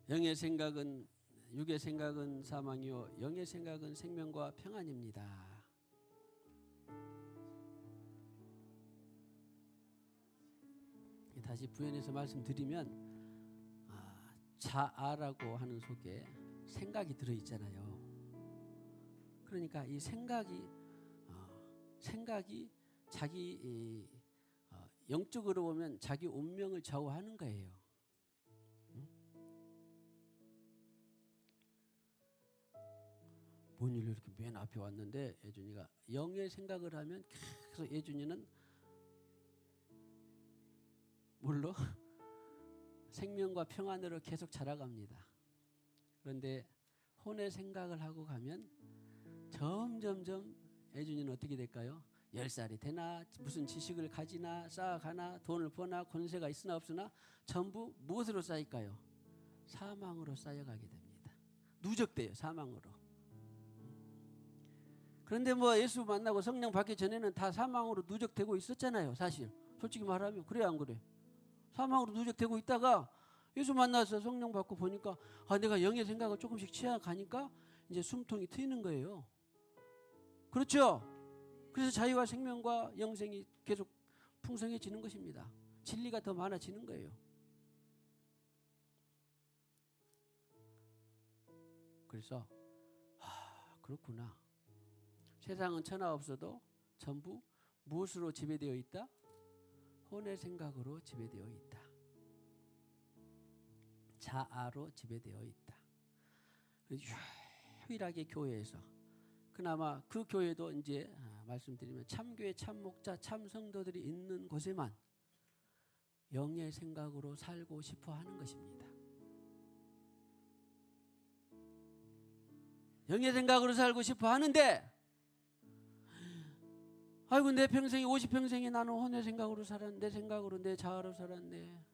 영의 생각은 육의 생각은 사망이요 영의 생각은 생명과 평안입니다. 다시 부연해서 말씀드리면 자아라고 하는 속에 생각이 들어있잖아요. 그러니까 이 생각이 자기 영적으로 보면 자기 운명을 좌우하는 거예요. 뭔 일로 이렇게 맨 앞에 왔는데 예준이가 영의 생각을 하면 계속 예준이는 뭘로? 생명과 평안으로 계속 자라갑니다. 그런데 혼의 생각을 하고 가면 점점점 예준이는 어떻게 될까요? 10살이 되나 무슨 지식을 가지나 쌓아가나 돈을 버나 권세가 있으나 없으나 전부 무엇으로 쌓일까요? 사망으로 쌓여가게 됩니다. 누적돼요. 사망으로. 그런데 뭐 예수 만나고 성령 받기 전에는 다 사망으로 누적되고 있었잖아요. 사실 솔직히 말하면 그래 안 그래? 사망으로 누적되고 있다가 예수 만나서 성령 받고 보니까 내가 영의 생각을 조금씩 취해가니까 이제 숨통이 트이는 거예요. 그렇죠? 그래서 자유와 생명과 영생이 계속 풍성해지는 것입니다. 진리가 더 많아지는 거예요. 그래서 그렇구나. 세상은 천하 없어도 전부 무엇으로 지배되어 있다? 혼의 생각으로 지배되어 있다. 자아로 지배되어 있다. 유일하게 교회에서 그나마 그 교회도 이제 말씀드리면 참교회 참목자 참성도들이 있는 곳에만 영의 생각으로 살고 싶어 하는 것입니다. 영의 생각으로 살고 싶어 하는데 아이고 내 평생이 50평생이 나는 혼의 생각으로 살았네. 내 생각으로 내 자아로 살았네.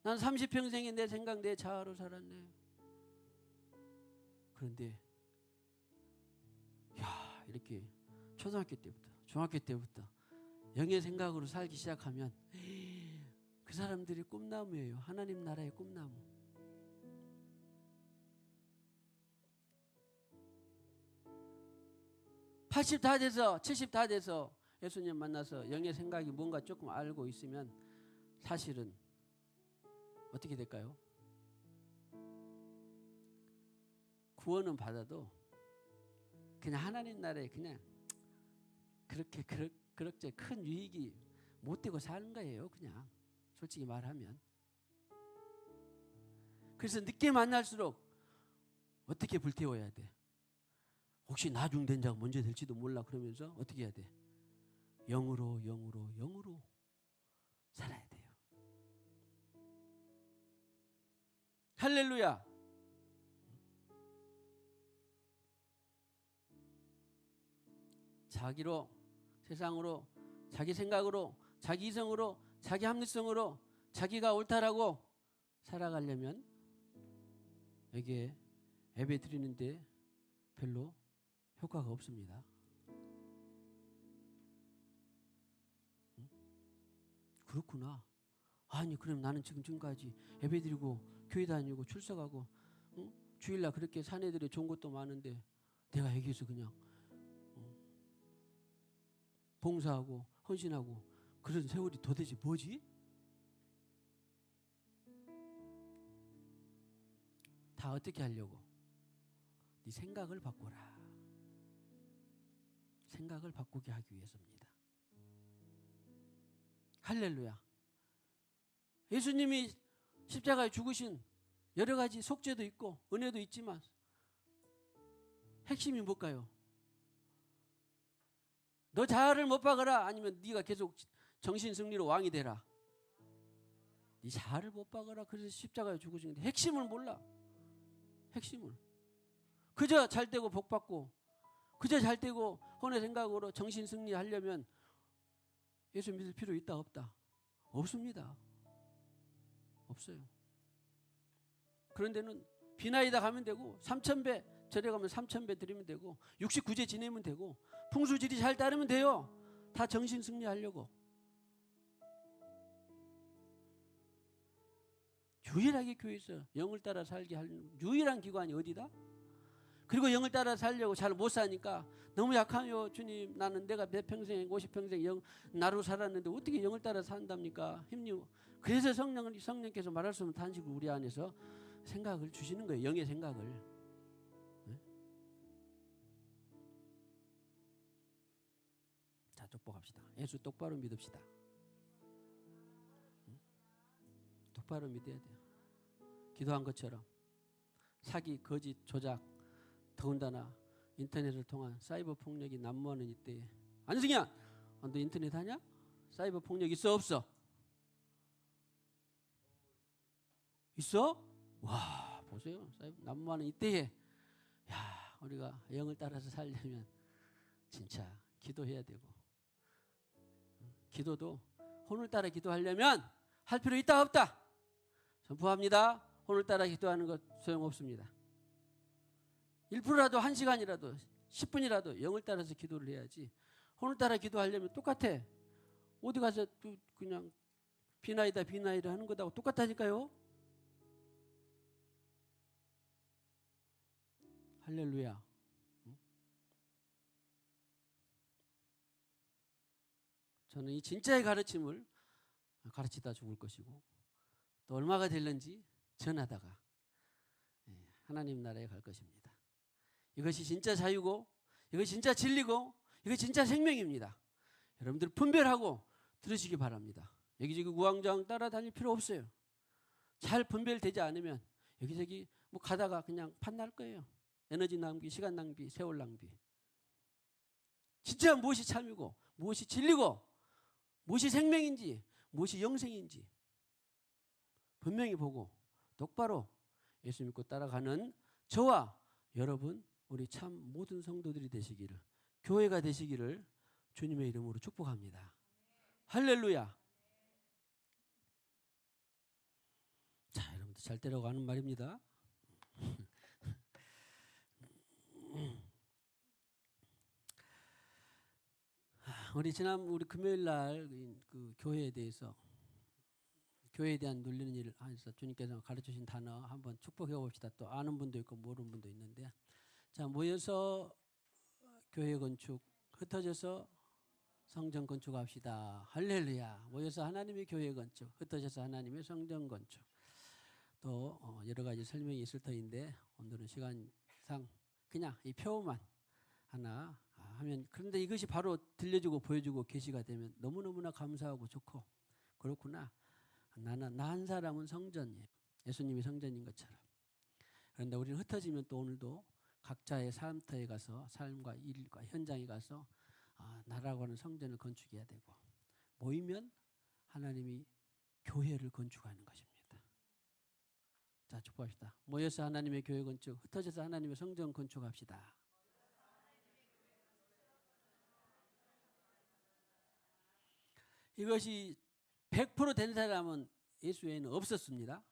난 30평생이 내 생각 내 자아로 살았네. 그런데 이렇게 초등학교 때부터 중학교 때부터 영의 생각으로 살기 시작하면 그 사람들이 꿈나무예요. 하나님 나라의 꿈나무. (80) 다 돼서 70 다 돼서 예수님 만나서 영의 생각이 뭔가 조금 알고 있으면 사실은 어떻게 될까요? 구원은 받아도 그냥 하나님 나라에 그냥 그렇게 큰 유익이 못 되고 사는 거예요. 그냥 솔직히 말하면. 그래서 늦게 만날수록 어떻게 불태워야 돼? 혹시 나중 된 자가 먼저 될지도 몰라 그러면서 어떻게 해야 돼? 영으로 살아야 돼요. 할렐루야. 자기로 세상으로 자기 생각으로 자기 이성으로 자기 합리성으로 자기가 옳다라고 살아가려면 여기에 예배 드리는데 별로 효과가 없습니다. 그렇구나. 아니 그럼 나는 지금까지 예배드리고 교회 다니고 출석하고 주일날 그렇게 사내들이 좋은 것도 많은데 내가 여기서 그냥 봉사하고 헌신하고 그런 세월이 도대체 뭐지? 다 어떻게 하려고? 네 생각을 바꿔라. 생각을 바꾸게 하기 위해서입니다. 할렐루야. 예수님이 십자가에 죽으신 여러 가지 속죄도 있고 은혜도 있지만 핵심이 뭘까요? 너 자아를 못 박아라 아니면 네가 계속 정신승리로 왕이 되라. 네 자아를 못 박아라. 그래서 십자가에 죽으신 건데 핵심을 몰라. 핵심을. 그저 잘되고 복받고 그저 잘되고 혼의 생각으로 정신승리하려면 예수 믿을 필요 있다 없다? 없습니다. 없어요. 그런 데는 비나이다 가면 되고 3,000배 절에 가면 3,000배 드리면 되고 69제 지내면 되고 풍수지리 잘 따르면 돼요. 다 정신승리하려고. 유일하게 교회에서 영을 따라 살게 하는 유일한 기관이 어디다? 그리고 영을 따라 살려고 잘 못 사니까 너무 약하요 주님, 나는 내가 몇 평생 50평생 나로 살았는데 어떻게 영을 따라 산답니까? 힘님. 그래서 성령께서 말할 수 없는 탄식을 우리 안에서 생각을 주시는 거예요. 영의 생각을. 네? 자, 축복합시다. 예수 똑바로 믿읍시다. 똑바로 믿어야 돼요. 기도한 것처럼 사기, 거짓, 조작, 더군다나 인터넷을 통한 사이버 폭력이 난무하는 이때에, 안승현, 너 인터넷 하냐? 사이버 폭력 있어 없어? 있어? 와, 보세요. 사이버 난무하는 이때에, 야, 우리가 영을 따라서 살려면 진짜 기도해야 되고, 기도도 혼을 따라 기도하려면 할 필요 있다 없다? 선포합니다. 혼을 따라 기도하는 것 소용없습니다. 1%라도 1시간이라도 10분이라도 영을 따라서 기도를 해야지. 혼을 따라 기도하려면 똑같아. 어디 가서 또 그냥 비나이다 하는 것하고 똑같다니까요. 할렐루야. 저는 이 진짜의 가르침을 가르치다 죽을 것이고, 또 얼마가 될는지 전하다가 하나님 나라에 갈 것입니다. 이것이 진짜 자유고, 이것이 진짜 진리고, 이것이 진짜 생명입니다. 여러분들 분별하고 들으시기 바랍니다. 여기저기 우왕좌왕 따라다닐 필요 없어요. 잘 분별되지 않으면 여기저기 뭐 가다가 그냥 판날 거예요. 에너지 낭비, 시간 낭비, 세월 낭비. 진짜 무엇이 참이고, 무엇이 진리고, 무엇이 생명인지, 무엇이 영생인지 분명히 보고 똑바로 예수 믿고 따라가는 저와 여러분, 우리 참 모든 성도들이 되시기를, 교회가 되시기를 주님의 이름으로 축복합니다. 할렐루야. 자, 여러분들 잘 따라가는 말입니다. 우리 금요일 날 그 교회에 대해서, 교회에 대한 눌리는 일을 해서 주님께서 가르치신 단어 한번 축복해 봅시다. 또 아는 분도 있고 모르는 분도 있는데, 자, 모여서 교회 건축, 흩어져서 성전 건축합시다. 할렐루야. 모여서 하나님의 교회 건축, 흩어져서 하나님의 성전 건축. 또 여러 가지 설명이 있을 터인데 오늘은 시간상 그냥 이 표만 하나 하면, 그런데 이것이 바로 들려주고 보여주고 계시가 되면 너무너무나 감사하고 좋고, 그렇구나. 나 한 사람은 성전이에요. 예수님이 성전인 것처럼. 그런데 우리는 흩어지면 또 오늘도 각자의 삶터에 가서, 삶과 일과 현장에 가서 나라고 하는 성전을 건축해야 되고, 모이면 하나님이 교회를 건축하는 것입니다. 자, 축복합시다. 모여서 하나님의 교회 건축, 흩어져서 하나님의 성전 건축합시다. 이것이 100% 된 사람은 예수 외에는 없었습니다.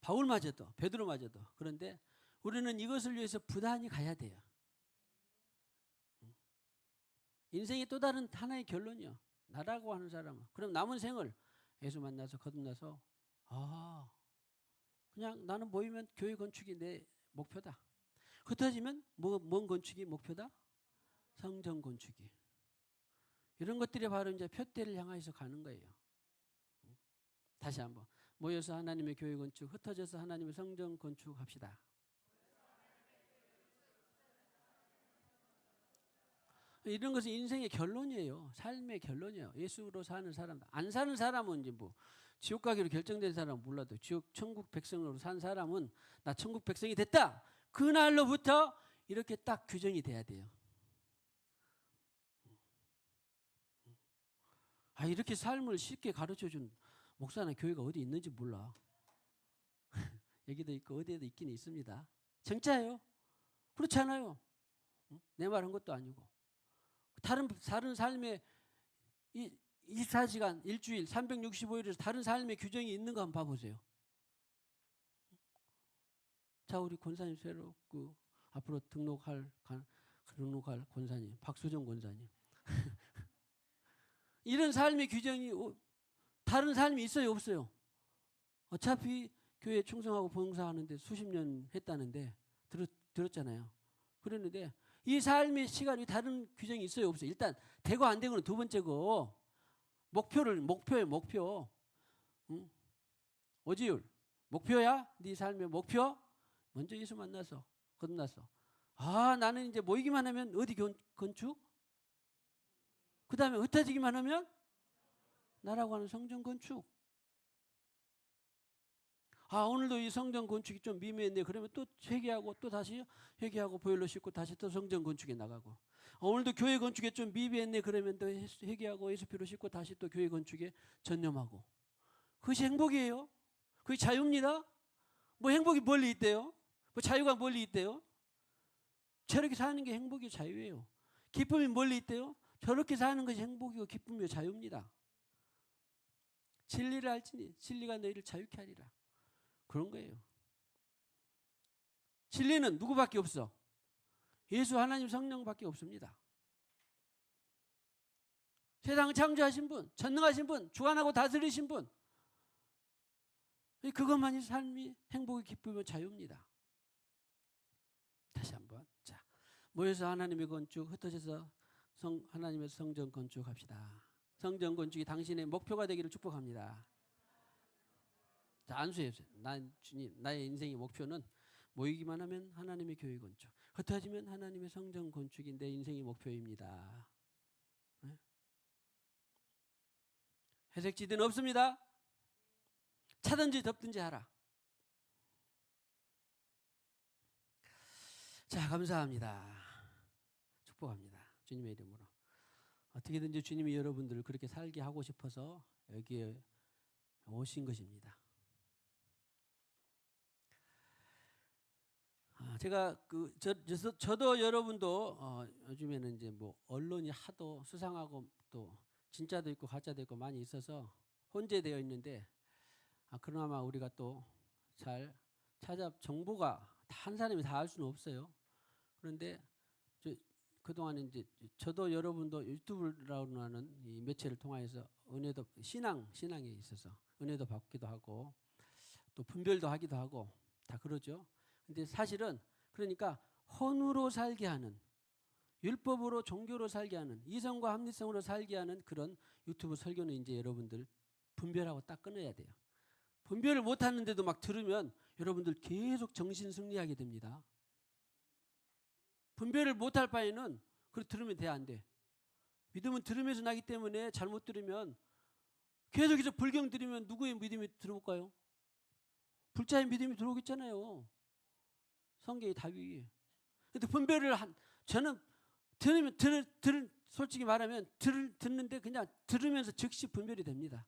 바울마저도, 베드로마저도. 그런데 우리는 이것을 위해서 부단히 가야 돼요. 인생의 또 다른 하나의 결론이요. 나라고 하는 사람은. 그럼 남은 생을 예수 만나서 거듭나서, 그냥 나는 모이면 교회 건축이 내 목표다. 흩어지면 뭔 건축이 목표다? 성전 건축이. 이런 것들이 바로 이제 표대를 향해서 가는 거예요. 다시 한번. 모여서 하나님의 교회 건축, 흩어져서 하나님의 성전 건축합시다. 이런 것은 인생의 결론이에요. 삶의 결론이에요. 예수로 사는 사람, 안 사는 사람은 이제 뭐 지옥 가기로 결정된 사람은 몰라도, 천국 백성으로 산 사람은 나 천국 백성이 됐다. 그날로부터 이렇게 딱 규정이 돼야 돼요. 이렇게 삶을 쉽게 가르쳐준 목사나 교회가 어디 있는지 몰라. 여기도 있고 어디에도 있긴 있습니다. 진짜예요. 그렇지 않아요. 내 말 한 것도 아니고. 다른 삶의 24시간, 일주일, 365일에서 다른 삶의 규정이 있는 거 한번 봐보세요. 자, 우리 권사님 새로 앞으로 등록할 권사님, 박수정 권사님. 이런 삶의 규정이 다른 삶이 있어요, 없어요? 어차피 교회 충성하고 봉사하는데 수십 년 했다는데 들었잖아요. 그랬는데 이 삶의 시간이 다른 규정이 있어요, 없어요? 일단 되고 안 되고는 두 번째고 목표예요, 목표. 응? 오지율 목표야? 네 삶의 목표? 먼저 예수 만나서 건너서 나는 이제 모이기만 하면 어디 건축? 그 다음에 흩어지기만 하면 나라고 하는 성전 건축. 오늘도 이 성전 건축이 좀 미미했네. 그러면 또 회개하고 또 다시 회개하고 보일러 싣고 다시 또 성전 건축에 나가고. 오늘도 교회 건축에 좀 미비했네. 그러면 또 회개하고 예수피로 싣고 다시 또 교회 건축에 전념하고. 그것이 행복이에요. 그게 자유입니다. 뭐 행복이 멀리 있대요? 뭐 자유가 멀리 있대요? 저렇게 사는 게 행복이고 자유예요. 기쁨이 멀리 있대요? 저렇게 사는 것이 행복이고 기쁨이고 자유입니다. 진리를 알지니 진리가 너희를 자유케 하리라. 그런 거예요. 진리는 누구밖에 없어? 예수 하나님 성령밖에 없습니다. 세상을 창조하신 분, 전능하신 분, 주관하고 다스리신 분. 그것만이 삶이 행복이 기쁨이고 자유입니다. 다시 한번 자 모여서 하나님의 건축, 흩어져서 하나님의 성전 건축합시다. 성전 건축이 당신의 목표가 되기를 축복합니다. 자, 안수해요. 주님, 나의 인생의 목표는 모이기만 하면 하나님의 교회 건축, 흩어지면 하나님의 성전 건축이 내 인생의 목표입니다. 네? 회색지대는 없습니다. 차든지 덮든지 하라. 자, 감사합니다. 축복합니다. 주님의 이름으로. 어떻게든지 주님이 여러분들을 그렇게 살게 하고 싶어서 여기에 오신 것입니다. 제가 저도 여러분도 요즘에는 이제 뭐 언론이 하도 수상하고 또 진짜도 있고 가짜도 있고 많이 있어서 혼재되어 있는데 그나마 우리가 또 잘 정보가 한 사람이 다 알 수는 없어요. 그런데 그동안에 이제 저도 여러분도 유튜브라고 하는 이 매체를 통해서 은혜도 신앙에 있어서 은혜도 받기도 하고 또 분별도 하기도 하고 다 그러죠. 근데 사실은 그러니까 혼으로 살게 하는, 율법으로 종교로 살게 하는, 이성과 합리성으로 살게 하는 그런 유튜브 설교는 이제 여러분들 분별하고 딱 끊어야 돼요. 분별을 못 하는데도 막 들으면 여러분들 계속 정신 승리하게 됩니다. 분별을 못할 바에는 들으면 돼, 안 돼? 믿음은 들으면서 나기 때문에 잘못 들으면 계속해서 불경 들으면 누구의 믿음이 들어올까요? 불자의 믿음이 들어오겠잖아요. 성경의 답이. 근데 분별을 저는 솔직히 말하면 듣는데 그냥 들으면서 즉시 분별이 됩니다.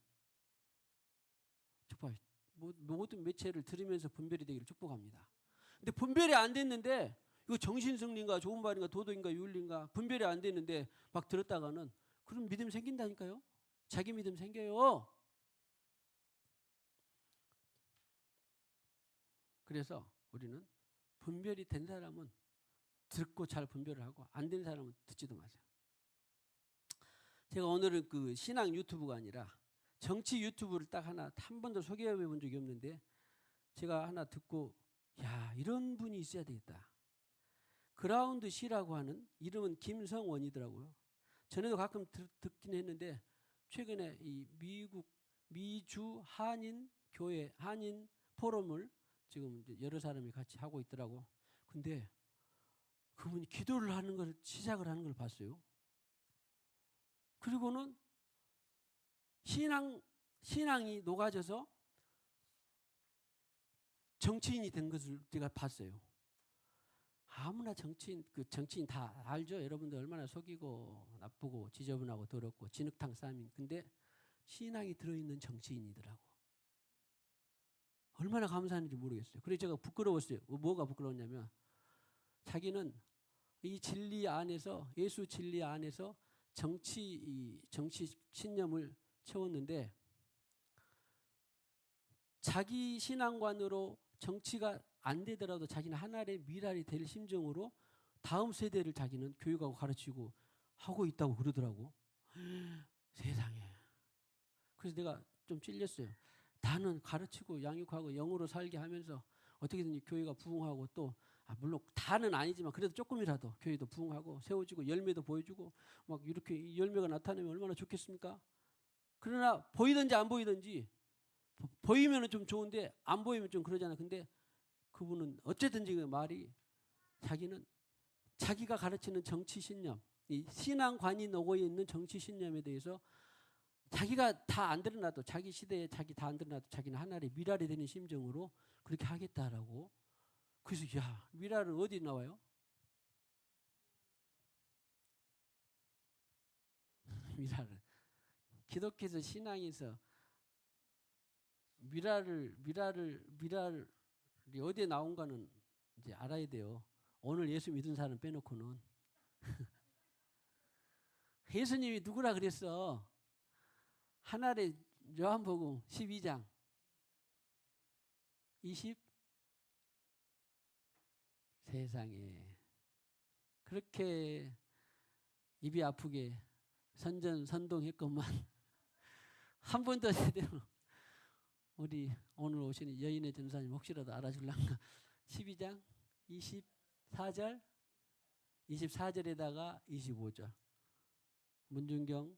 축복합니다. 모든 매체를 들으면서 분별이 되기를 축복합니다. 근데 분별이 안 됐는데 이거 정신승리인가 좋은 말인가 도덕인가 윤리인가 분별이 안 됐는데 막 들었다가는 그런 믿음 생긴다니까요. 자기 믿음 생겨요. 그래서 우리는 분별이 된 사람은 듣고 잘 분별을 하고 안 된 사람은 듣지도 마세요. 제가 오늘은 그 신앙 유튜브가 아니라 정치 유튜브를 딱 한 번도 소개해 본 적이 없는데 제가 하나 듣고 이런 분이 있어야 되겠다. 그라운드 C라고 하는 이름은 김성원이더라고요. 전에도 가끔 듣긴 했는데 최근에 이 미주 한인 교회 한인 포럼을 지금 이제 여러 사람이 같이 하고 있더라고. 근데 그분이 기도를 하는 걸 시작을 하는 걸 봤어요. 그리고는 신앙이 녹아져서 정치인이 된 것을 제가 봤어요. 아무나 정치인 다 알죠. 여러분들 얼마나 속이고 나쁘고 지저분하고 더럽고 진흙탕 싸움인. 근데 신앙이 들어있는 정치인이더라고. 얼마나 감사한지 모르겠어요. 그래서 제가 부끄러웠어요. 뭐가 부끄러웠냐면 자기는 이 진리 안에서 예수 진리 안에서 정치 신념을 채웠는데 자기 신앙관으로 정치가 안 되더라도 자기는 하나의 미랄이 될 심정으로 다음 세대를 자기는 교육하고 가르치고 하고 있다고 그러더라고. 세상에. 그래서 내가 좀 찔렸어요. 다는 가르치고 양육하고 영으로 살게 하면서 어떻게든지 교회가 부흥하고 또 물론 다는 아니지만 그래도 조금이라도 교회도 부흥하고 세워지고 열매도 보여주고 막 이렇게 열매가 나타나면 얼마나 좋겠습니까? 그러나 보이든지 안 보이든지 보이면 좀 좋은데 안 보이면 좀 그러잖아. 근데 그분은 어쨌든지 그 말이 자기는 자기가 가르치는 정치 신념, 이 신앙관이 녹어 있는 정치 신념에 대해서 자기가 다 안 드러나도 자기 시대에 자기 다 안 드러나도 자기는 하나의 미랄이 되는 심정으로 그렇게 하겠다라고. 그래서 야, 미랄은 어디 나와요? 미랄은 기독교에서 신앙에서 미랄이 어디에 나온가는 이제 알아야 돼요. 오늘 예수 믿은 사람 빼놓고는. 예수님이 누구라 그랬어? 하나의 요한복음 12장 20 세상에 그렇게 입이 아프게 선전선동했건만 한 번도 제대로 우리 오늘 오시는 여인의 전사님 혹시라도 알아줄란가. 12장 24절 24절에다가 25절 문준경이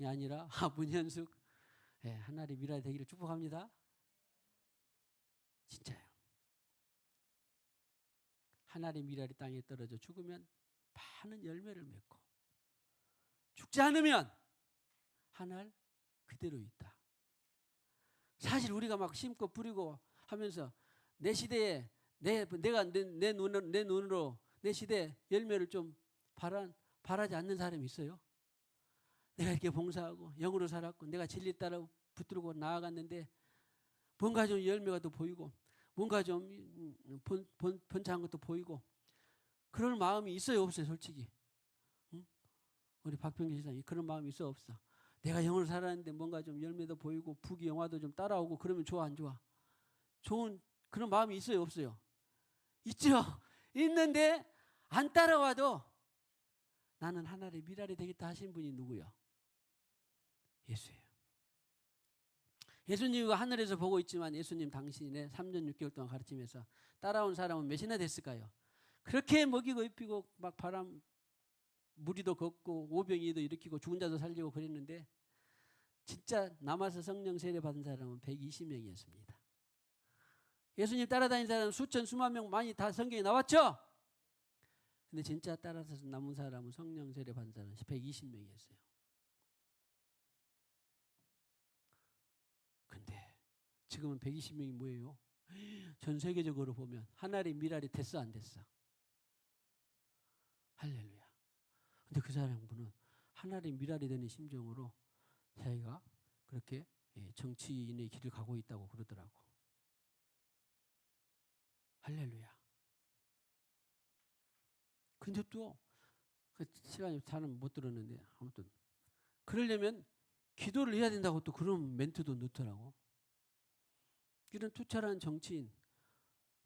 아니라 문현숙 하나님 미랄이 되기를 축복합니다. 진짜요. 하나님 미랄이 땅에 떨어져 죽으면 많은 열매를 맺고 죽지 않으면 하늘 그대로 있다. 사실 우리가 막 심고 뿌리고 하면서 내 시대에 내가 내 눈으로 내 시대에 열매를 좀 바라지 않는 사람이 있어요? 내가 이렇게 봉사하고 영으로 살았고 내가 진리 따라 붙들고 나아갔는데 뭔가 좀 열매가 또 보이고 뭔가 좀 번창한 것도 보이고 그럴 마음이 있어요 없어요 솔직히? 응? 우리 박병기 지사님 그런 마음이 있어 없어? 내가 영으로 살았는데 뭔가 좀 열매도 보이고 부귀 영화도 좀 따라오고 그러면 좋아 안 좋아? 좋은 그런 마음이 있어요 없어요? 있죠. 있는데 안 따라와도 나는 하나의 미랄이 되겠다 하신 분이 누구요? 예수예요. 예수님이 하늘에서 보고 있지만 예수님 당신의 3년 6개월 동안 가르치면서 따라온 사람은 몇이나 됐을까요? 그렇게 먹이고 입히고 막 바람 무리도 걷고 오병이도 일으키고 죽은 자도 살리고 그랬는데 진짜 남아서 성령 세례 받은 사람은 120명이었습니다. 예수님 따라다닌 사람은 수천 수만 명 많이 다 성경에 나왔죠? 근데 진짜 따라서 남은 사람은 성령 세례 받은 사람은 120명이었어요. 근데 지금은 120명이 뭐예요? 전 세계적으로 보면 하나의 미랄이 됐어 안 됐어? 할렐루야. 근데 그 사람분은 하나의 미랄이 되는 심정으로 자기가 그렇게 정치인의 길을 가고 있다고 그러더라고. 할렐루야. 근데 또 그 시간이 잘은 못 들었는데 아무튼 그러려면 기도를 해야 된다고 또 그런 멘트도 넣더라고. 이런 투철한 정치인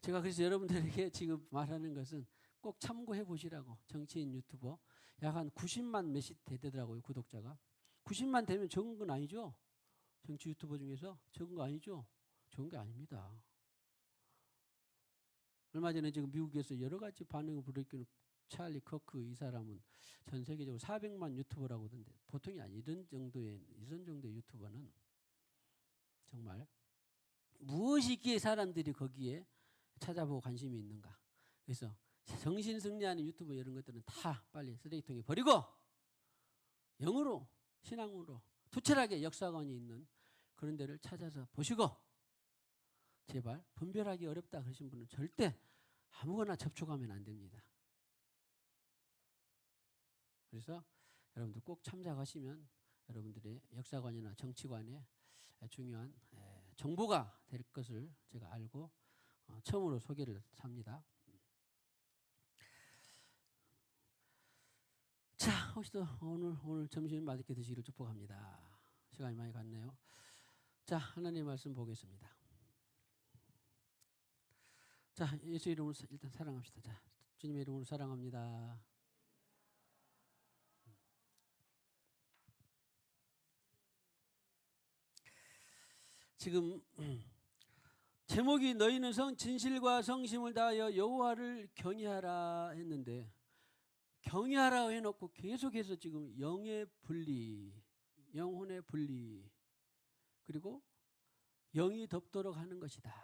제가 그래서 여러분들에게 지금 말하는 것은 꼭 참고해 보시라고. 정치인 유튜버 약 한 90만 몇십 되더라고요 구독자가. 90만 되면 적은 건 아니죠. 정치 유튜버 중에서 적은 거 아니죠. 적은 게 아닙니다. 얼마 전에 지금 미국에서 여러 가지 반응을 불러일으키는 찰리 커크 이 사람은 전 세계적으로 400만 유튜버라고 하던데 보통이 아니 이런 정도의 유튜버는 정말 무엇이 있기에 사람들이 거기에 찾아보고 관심이 있는가. 그래서 정신 승리하는 유튜버 이런 것들은 다 빨리 쓰레기통에 버리고 영으로 신앙으로 투철하게 역사관이 있는 그런 데를 찾아서 보시고 제발 분별하기 어렵다 그러신 분은 절대 아무거나 접촉하면 안 됩니다. 그래서 여러분들 꼭 참작하시면 여러분들의 역사관이나 정치관에 중요한 정보가 될 것을 제가 알고 처음으로 소개를 합니다. 자, 혹시 또 오늘 점심 맛있게 드시기를 축복합니다. 시간이 많이 갔네요. 자, 하나님 말씀 보겠습니다. 자, 예수 이름으로 일단 사랑합시다. 자, 주님의 이름으로 사랑합니다. 지금 제목이 너희는 진실과 성심을 다하여 여호와를 경외하라 했는데, 경외하라 해놓고 계속해서 지금 영의 분리, 영혼의 분리, 그리고 영이 덮도록 하는 것이다.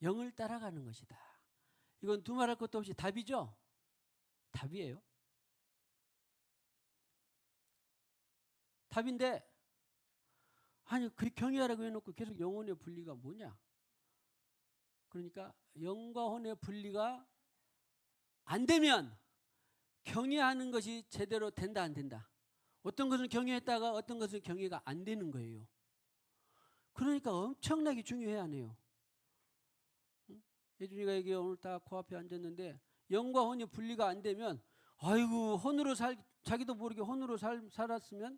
영을 따라가는 것이다. 이건 두말할 것도 없이 답이죠? 답이에요. 답인데, 아니 그 경외하라고 해놓고 계속 영혼의 분리가 뭐냐? 그러니까 영과 혼의 분리가 안 되면 경외하는 것이 제대로 된다 안 된다. 어떤 것은 경외했다가 어떤 것은 경외가 안 되는 거예요. 그러니까 엄청나게 중요해하네요. 예준이가 여기 오늘 딱 코앞에 앉았는데 영과 혼이 분리가 안 되면, 아이고 혼으로 자기도 모르게 혼으로 살았으면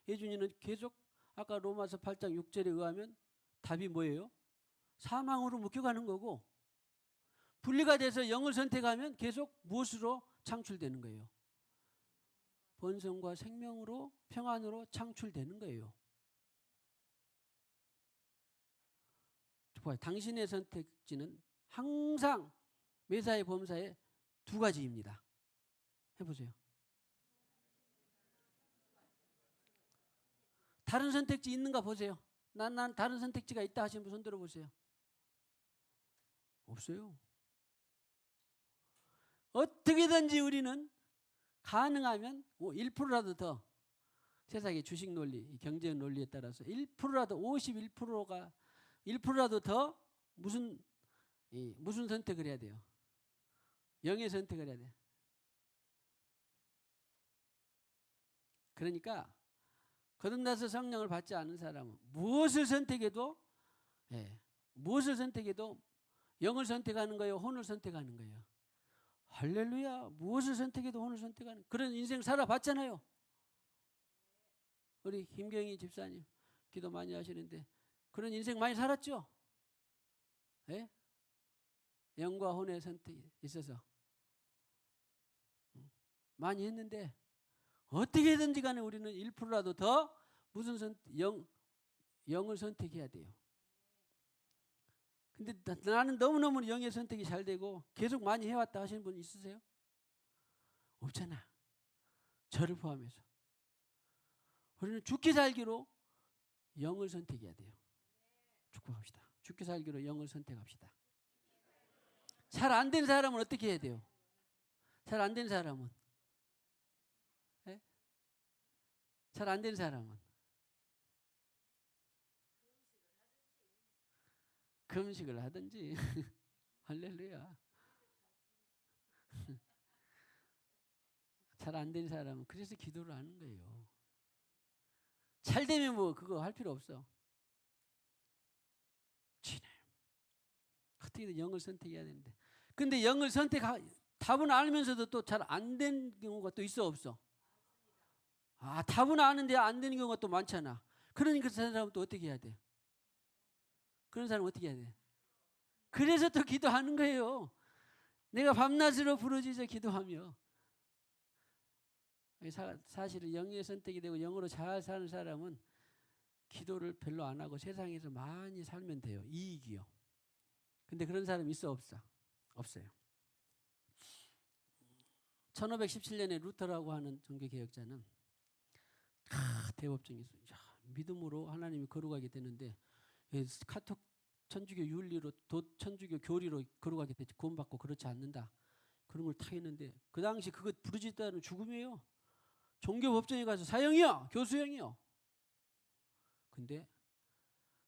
예준이는 계속 아까 로마서 8장 6절에 의하면 답이 뭐예요? 사망으로 묶여가는 거고, 분리가 돼서 영을 선택하면 계속 무엇으로 창출되는 거예요? 번성과 생명으로, 평안으로 창출되는 거예요. 당신의 선택지는 항상 매사에 범사에 두 가지입니다. 해보세요. 다른 선택지 있는가 보세요. 난 다른 선택지가 있다 하시는 분 손 들어보세요. 없어요. 어떻게든지 우리는 가능하면 1%라도 더, 세상의 주식 논리, 경제 논리에 따라서 1%라도 51%가 1%라도 더 무슨 선택을 해야 돼요? 영의 선택을 해야 돼요. 그러니까 거듭나서 성령을 받지 않은 사람은 무엇을 선택해도 영을 선택하는 거예요, 혼을 선택하는 거예요. 할렐루야. 무엇을 선택해도 혼을 선택하는 그런 인생 살아봤잖아요. 우리 김경희 집사님 기도 많이 하시는데 그런 인생 많이 살았죠? 예? 영과 혼의 선택이 있어서 많이 했는데, 어떻게든지 간에 우리는 1%라도 더 영을 선택해야 돼요. 근데 나는 너무너무 영의 선택이 잘 되고 계속 많이 해왔다 하시는 분 있으세요? 없잖아. 저를 포함해서. 우리는 죽기 살기로 영을 선택해야 돼요. 축복합시다. 죽기 살기로 영을 선택합시다. 잘 안 된 사람은 어떻게 해야 돼요? 잘 안 된 사람은? 네? 잘 안 된 사람은? 금식을 하든지. 할렐루야. 잘 안 된 사람은 그래서 기도를 하는 거예요. 잘 되면 뭐 그거 할 필요 없어. 어떻게든 영을 선택해야 되는데, 근데 영을 답은 알면서도 또 잘 안 된 경우가 또 있어 없어? 답은 아는데 안 되는 경우가 또 많잖아. 그러니까 그 사람은 또 어떻게 해야 돼? 그런 사람은 어떻게 해야 돼? 그래서 또 기도하는 거예요. 내가 밤낮으로 부르짖어 기도하며. 사실은 영의 선택이 되고 영으로 잘 사는 사람은 기도를 별로 안 하고 세상에서 많이 살면 돼요. 이익이요. 근데 그런 사람 있어 없어? 없어요. 1517년에 루터라고 하는 종교개혁자는 대법정에서 믿음으로 하나님이 거룩하게 되는데 카톡 천주교 윤리로 천주교 교리로 거룩하게 되지 구원받고 그렇지 않는다. 그런 걸 타했는데 그 당시 그거 부르짖다는 죽음이에요. 종교법정에 가서 사형이요, 교수형이요. 근데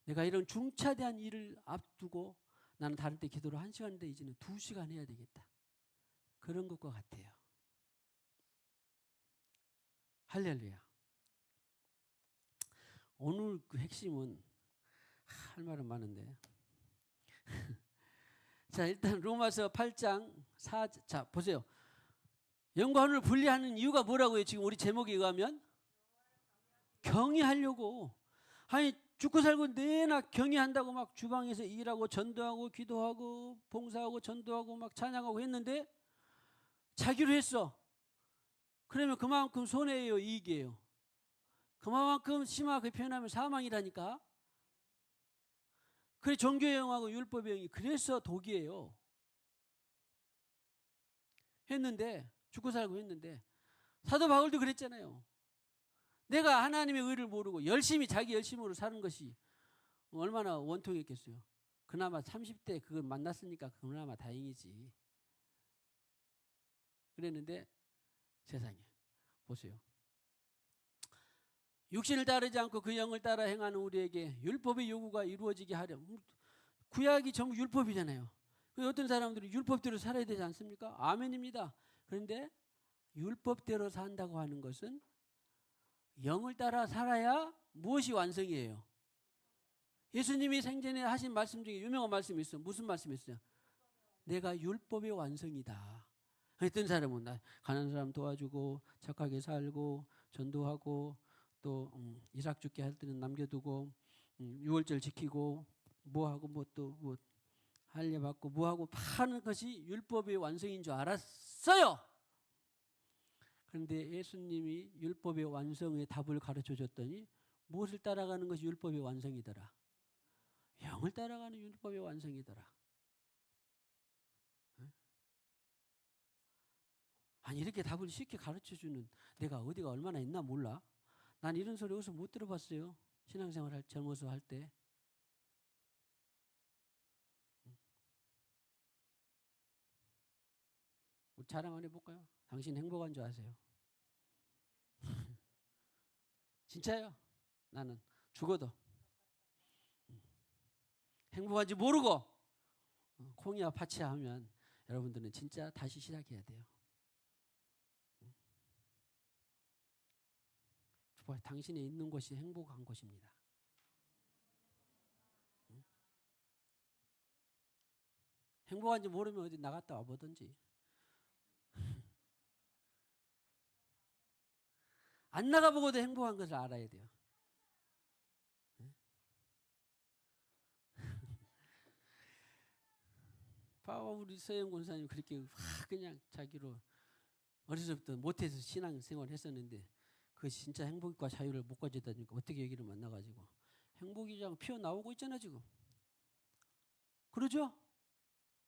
내가 이런 중차대한 일을 앞두고 나는 다른 때 기도를 1시간인데 이제는 2시간 해야 되겠다. 그런 것과 같아요. 할렐루야. 오늘 그 핵심은 할 말은 많은데 자, 일단 로마서 8장 4절. 자, 보세요. 영과 혼을 분리하는 이유가 뭐라고요? 지금 우리 제목에 의하면 경외하려고. 아니 죽고 살고 내나 경외한다고 막 주방에서 일하고 전도하고 기도하고 봉사하고 전도하고 막 찬양하고 했는데 자기로 했어. 그러면 그만큼 손해예요, 이익이에요? 그만큼 심하게 표현하면 사망이라니까. 그래 종교의 영하고 율법의 영이 그래서 독이에요. 했는데 죽고 살고 했는데 사도 바울도 그랬잖아요. 내가 하나님의 의를 모르고 열심히 자기 열심으로 사는 것이 얼마나 원통했겠어요. 그나마 30대 그걸 만났으니까 그나마 다행이지. 그랬는데 세상에 보세요. 육신을 따르지 않고 그 영을 따라 행하는 우리에게 율법의 요구가 이루어지게 하려. 구약이 전부 율법이잖아요. 어떤 사람들은 율법대로 살아야 되지 않습니까? 아멘입니다. 그런데 율법대로 산다고 하는 것은 영을 따라 살아야 무엇이 완성이에요? 예수님이 생전에 하신 말씀 중에 유명한 말씀이 있어요. 무슨 말씀이 있어요? 내가 율법의 완성이다. 어떤 사람은 가난한 사람 도와주고 착하게 살고 전도하고 또 일학 죽게 할 때는 남겨두고 유월절 지키고 뭐하고 뭐 또 뭐 할례 받고 뭐하고 하는 것이 율법의 완성인 줄 알았어요. 그런데 예수님이 율법의 완성의 답을 가르쳐 줬더니 무엇을 따라가는 것이 율법의 완성이더라? 영을 따라가는 율법의 완성이더라. 아니 이렇게 답을 쉽게 가르쳐주는 내가 어디가 얼마나 있나 몰라. 난 이런 소리 어디서 못 들어봤어요. 신앙생활 젊어서 할 때. 우리 자랑 한번 해볼까요? 당신 행복한 줄 아세요? 진짜요? 나는 죽어도 행복한지 모르고 콩이와 파치야 하면 여러분들은 진짜 다시 시작해야 돼요. 당신이 있는 곳이 행복한 곳입니다. 행복한지 모르면 어디 나갔다 와보든지. 안 나가보고도 행복한 것을 알아야 돼요. 봐봐 우리 서영 권사님 그렇게 그냥 자기로 어려서부터 못해서 신앙생활 했었는데 그 진짜 행복과 자유를 못 가져다니까 어떻게 여기를 만나가지고 행복이랑 피어나오고 있잖아 지금. 그러죠?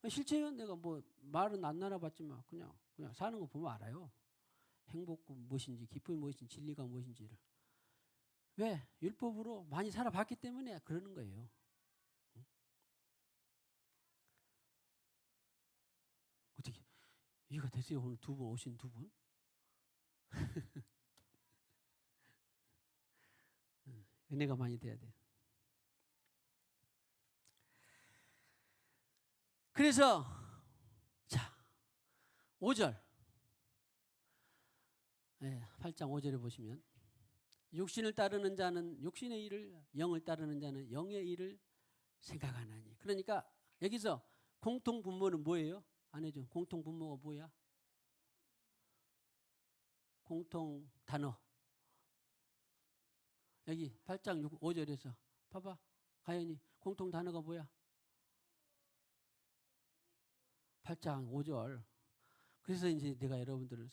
실제요. 내가 뭐 말은 안 나눠봤지만 그냥 사는 거 보면 알아요. 행복 무엇인지 기쁨이 무엇인지 진리가 무엇인지를. 왜? 율법으로 많이 살아봤기 때문에 그러는 거예요. 어떻게 이해가 되세요? 오늘 두 분 오신 두 분? 은혜가 많이 돼야 돼요. 그래서 자 5절 8장 5절에 보시면 육신을 따르는 자는 육신의 일을 영을 따르는 자는 영의 일을 생각하나니. 그러니까 여기서 공통 분모는 뭐예요? 안 해줘. 공통 분모가 뭐야? 공통 단어. 여기 8장 5절에서 봐봐. 가연이 공통 단어가 뭐야? 8장 5절. 그래서 이제 내가 여러분들을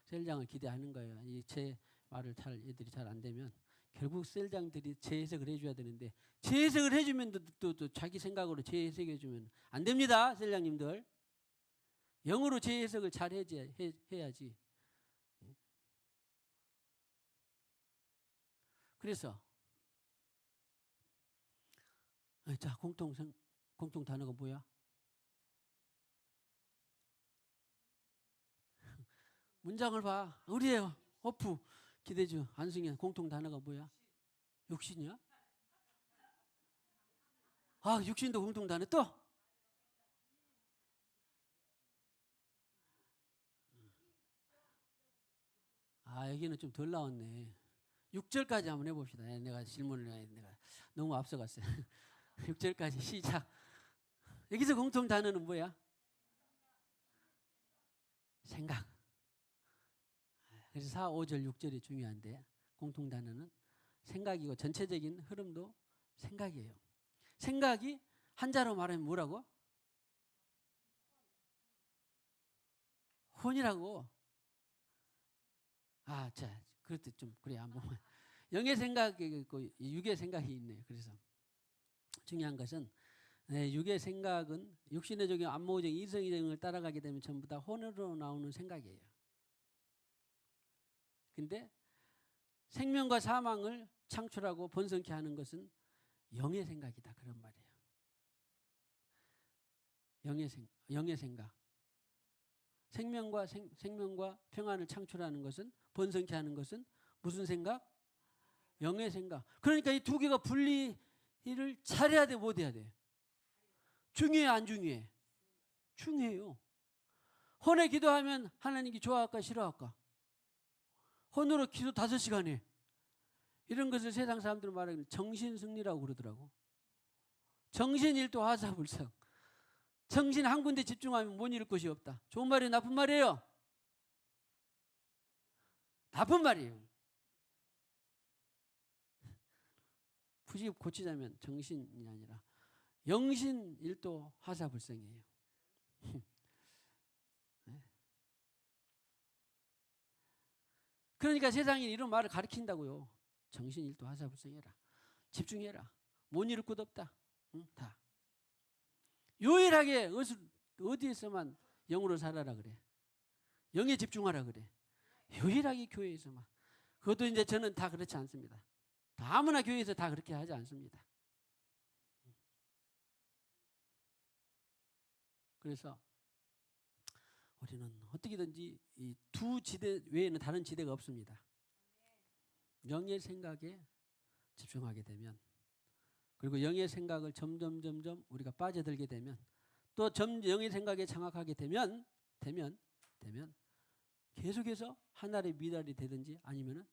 셀장을 기대하는 거예요. 제 말을 애들이 잘 안 되면 결국 셀장들이 재해석을 해줘야 되는데 재해석을 해주면 또 자기 생각으로 재해석해주면 안 됩니다. 셀장님들. 영어로 재해석을 잘 해야지. 그래서 자 공통 단어가 뭐야? 문장을 봐. 우리예요. 어프 기대주 안승현 공통 단어가 뭐야? 육신이야? 아 육신도 공통 단어 또? 아 여기는 좀 덜 나왔네. 6절까지 한번 해봅시다. 내가 질문을 내가 너무 앞서갔어요. 6절까지 시작. 여기서 공통 단어는 뭐야? 생각. 그래서 4, 5절, 6절이 중요한데 공통 단어는 생각이고 전체적인 흐름도 생각이에요. 생각이 한자로 말하면 뭐라고? 혼이라고. 아, 자, 그렇듯 좀 그래 한번. 영의 생각이 있고 육의 생각이 있네. 그래서 중요한 것은 육의 생각은 육신의 적용, 안목의 적용, 이성의 적용을 따라가게 되면 전부 다 혼으로 나오는 생각이에요. 근데 생명과 사망을 창출하고 번성케 하는 것은 영의 생각이다, 그런 말이에요. 영의 생각. 생명과 평안을 창출하는 것은, 번성케 하는 것은 무슨 생각? 영의 생각. 그러니까 이 두 개가 분리를 잘해야 돼, 못 해야 돼? 중요해, 안 중요해? 중요해요. 혼에 기도하면 하나님께 좋아할까 싫어할까? 혼으로 기도 5시간 해. 이런 것을 세상 사람들은 말하기를 정신승리라고 그러더라고. 정신일도 화사불상. 정신 한 군데 집중하면 못 잃을 것이 없다. 좋은 말이에요, 나쁜 말이에요? 나쁜 말이에요. 굳이 고치자면 정신이 아니라 영신일도 화사불상이에요. 그러니까 세상이 이런 말을 가르친다고요. 정신일도 화사불상해라. 집중해라. 못 잃을 것 없다. 응? 다. 유일하게 어디에서만 영으로 살아라 그래. 영에 집중하라 그래. 유일하게 교회에서만. 그것도 이제 저는 다 그렇지 않습니다. 아무나 교회에서 다 그렇게 하지 않습니다. 그래서 우리는 어떻게든지 이 두 지대 외에는 다른 지대가 없습니다. 영의 생각에 집중하게 되면, 그리고 영의 생각을 점점 우리가 빠져들게 되면, 또 영의 생각에 장악하게 되면 계속해서 하늘의 미달이 되든지 아니면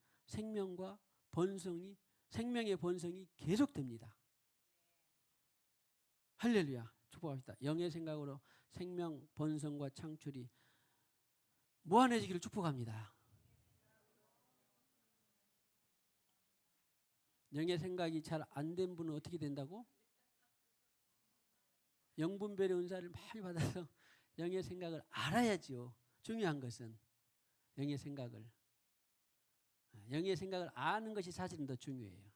생명의 번성이 계속됩니다. 할렐루야. 축복합시다. 영의 생각으로 생명, 번성과 창출이 무한해지기를 축복합니다. 영의 생각이 잘 안 된 분은 어떻게 된다고? 영분별의 은사를 많이 받아서 영의 생각을 알아야지요. 중요한 것은 영의 생각을 아는 것이 사실은 더 중요해요.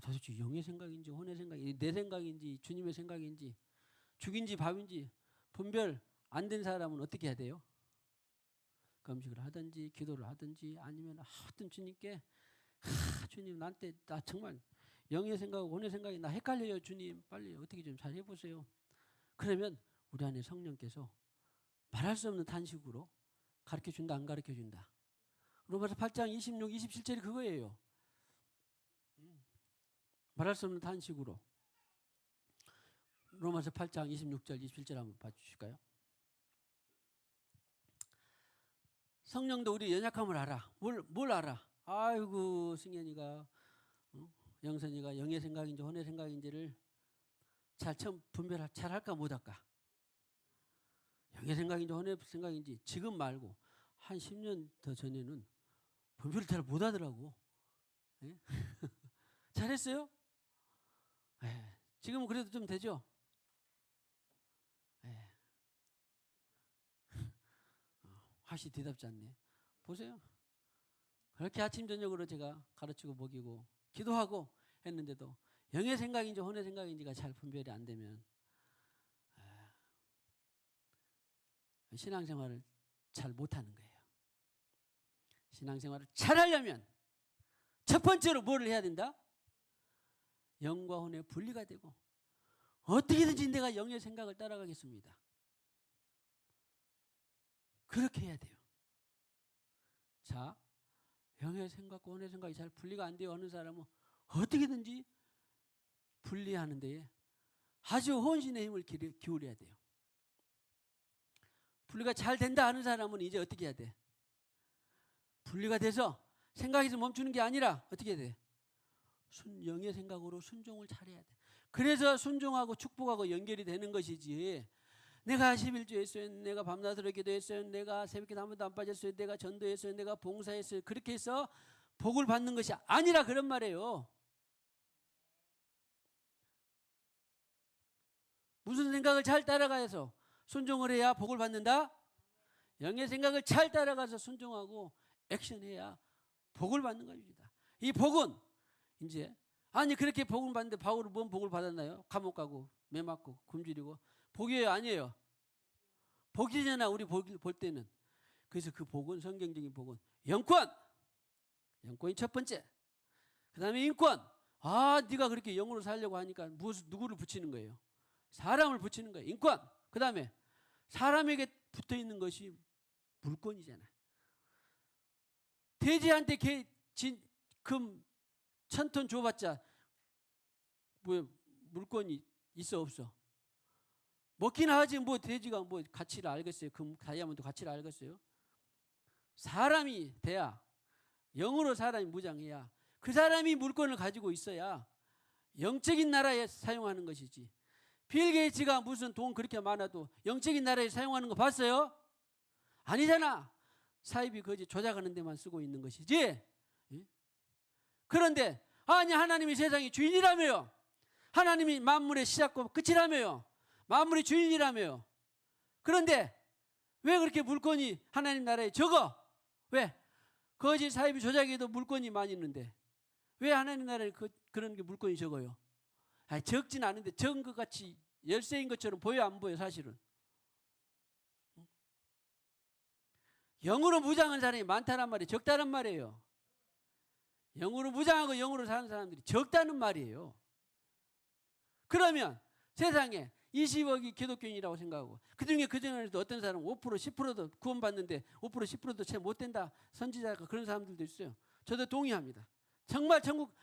도대체 영의 생각인지 혼의 생각인지 내 생각인지 주님의 생각인지 죽인지 밥인지 분별 안 된 사람은 어떻게 해야 돼요? 금식을 하든지 기도를 하든지 아니면 하여튼 주님께 주님 나 정말 영의 생각하고 혼의 생각이 나 헷갈려요. 주님 빨리 어떻게 좀 잘 해보세요. 그러면 우리 안에 성령께서 말할 수 없는 탄식으로 가르쳐준다, 안 가르쳐준다. 로마서 8장 26, 27절이 그거예요. 말할 수 없는 탄식으로. 로마서 8장 26절 27절 한번 봐주실까요? 성령도 우리 연약함을 알아. 뭘 알아? 아이고 승현이가 영선이가 영의 생각인지 혼의 생각인지를 처음 분별을 잘 할까 못할까? 영의 생각인지 혼의 생각인지 지금 말고 한 10년 더 전에는 분별을 잘 못하더라고. 예? 잘했어요? 예. 지금은 그래도 좀 되죠? 예. 화시 대답지 않네. 보세요. 그렇게 아침 저녁으로 제가 가르치고 먹이고 기도하고 했는데도 영의 생각인지 혼의 생각인지가 잘 분별이 안 되면 신앙생활을 잘 못하는 거예요. 신앙생활을 잘 하려면 첫 번째로 뭐를 해야 된다? 영과 혼의 분리가 되고 어떻게든지 내가 영의 생각을 따라가겠습니다. 그렇게 해야 돼요. 자, 영의 생각과 혼의 생각이 잘 분리가 안 돼요 하는 사람은 어떻게든지 분리하는 데에 아주 혼신의 힘을 기울여야 돼요. 분리가 잘 된다 하는 사람은 이제 어떻게 해야 돼? 분리가 돼서 생각에서 멈추는 게 아니라 어떻게 해야 돼? 영의 생각으로 순종을 잘해야 돼. 그래서 순종하고 축복하고 연결이 되는 것이지, 내가 11조 했어요, 내가 밤낮으로 기도했어요, 내가 새벽기도 한 번도 안 빠졌어요, 내가 전도했어요, 내가 봉사했어요, 그렇게 해서 복을 받는 것이 아니라 그런 말이에요. 무슨 생각을 잘 따라가서 순종을 해야 복을 받는다? 영의 생각을 잘 따라가서 순종하고 액션해야 복을 받는 것입니다. 이 복은 이제 아니 그렇게 복을 받는데 바울은 뭔 복을 받았나요? 감옥 가고 매 맞고 굶주리고. 복이에요 아니에요? 복이잖아 우리 볼 때는. 그래서 그 복은 성경적인 복은 영권. 영권이 첫 번째. 그 다음에 인권. 아 네가 그렇게 영으로 살려고 하니까 누구를 붙이는 거예요? 사람을 붙이는 거예요. 인권. 그 다음에 사람에게 붙어있는 것이 물권이잖아. 돼지한테 금 1,000톤 줘봤자 뭐 물권이 있어 없어? 먹긴 하지 뭐 돼지가 뭐 가치를 알겠어요? 금 다이아몬드 가치를 알겠어요? 사람이 돼야 영으로 사람이 무장해야 그 사람이 물권을 가지고 있어야 영적인 나라에 사용하는 것이지. 빌 게이츠가 무슨 돈 그렇게 많아도 영적인 나라에 사용하는 거 봤어요? 아니잖아. 사이비 거지 조작하는 데만 쓰고 있는 것이지. 예? 그런데 아니 하나님이 세상의 주인이라며요. 하나님이 만물의 시작과 끝이라며요. 만물의 주인이라며요. 그런데 왜 그렇게 물건이 하나님 나라에 적어? 왜? 거짓 사이비 조작에도 물건이 많이 있는데 왜 하나님 나라에 그런 게 물건이 적어요? 아니, 적진 않은데 적은 것 같이 열쇠인 것처럼 보여 안 보여 사실은? 영으로 무장한 사람이 많다는 말이 적다는 말이에요. 영으로 무장하고 영으로 사는 사람들이 적다는 말이에요. 그러면 세상에 20억이 기독교인이라고 생각하고 그중에 그중에서도 어떤 사람은 5% 10%도 구원받는데 5% 10%도 채 못된다 선지자가 그런 사람들도 있어요. 저도 동의합니다. 정말 천국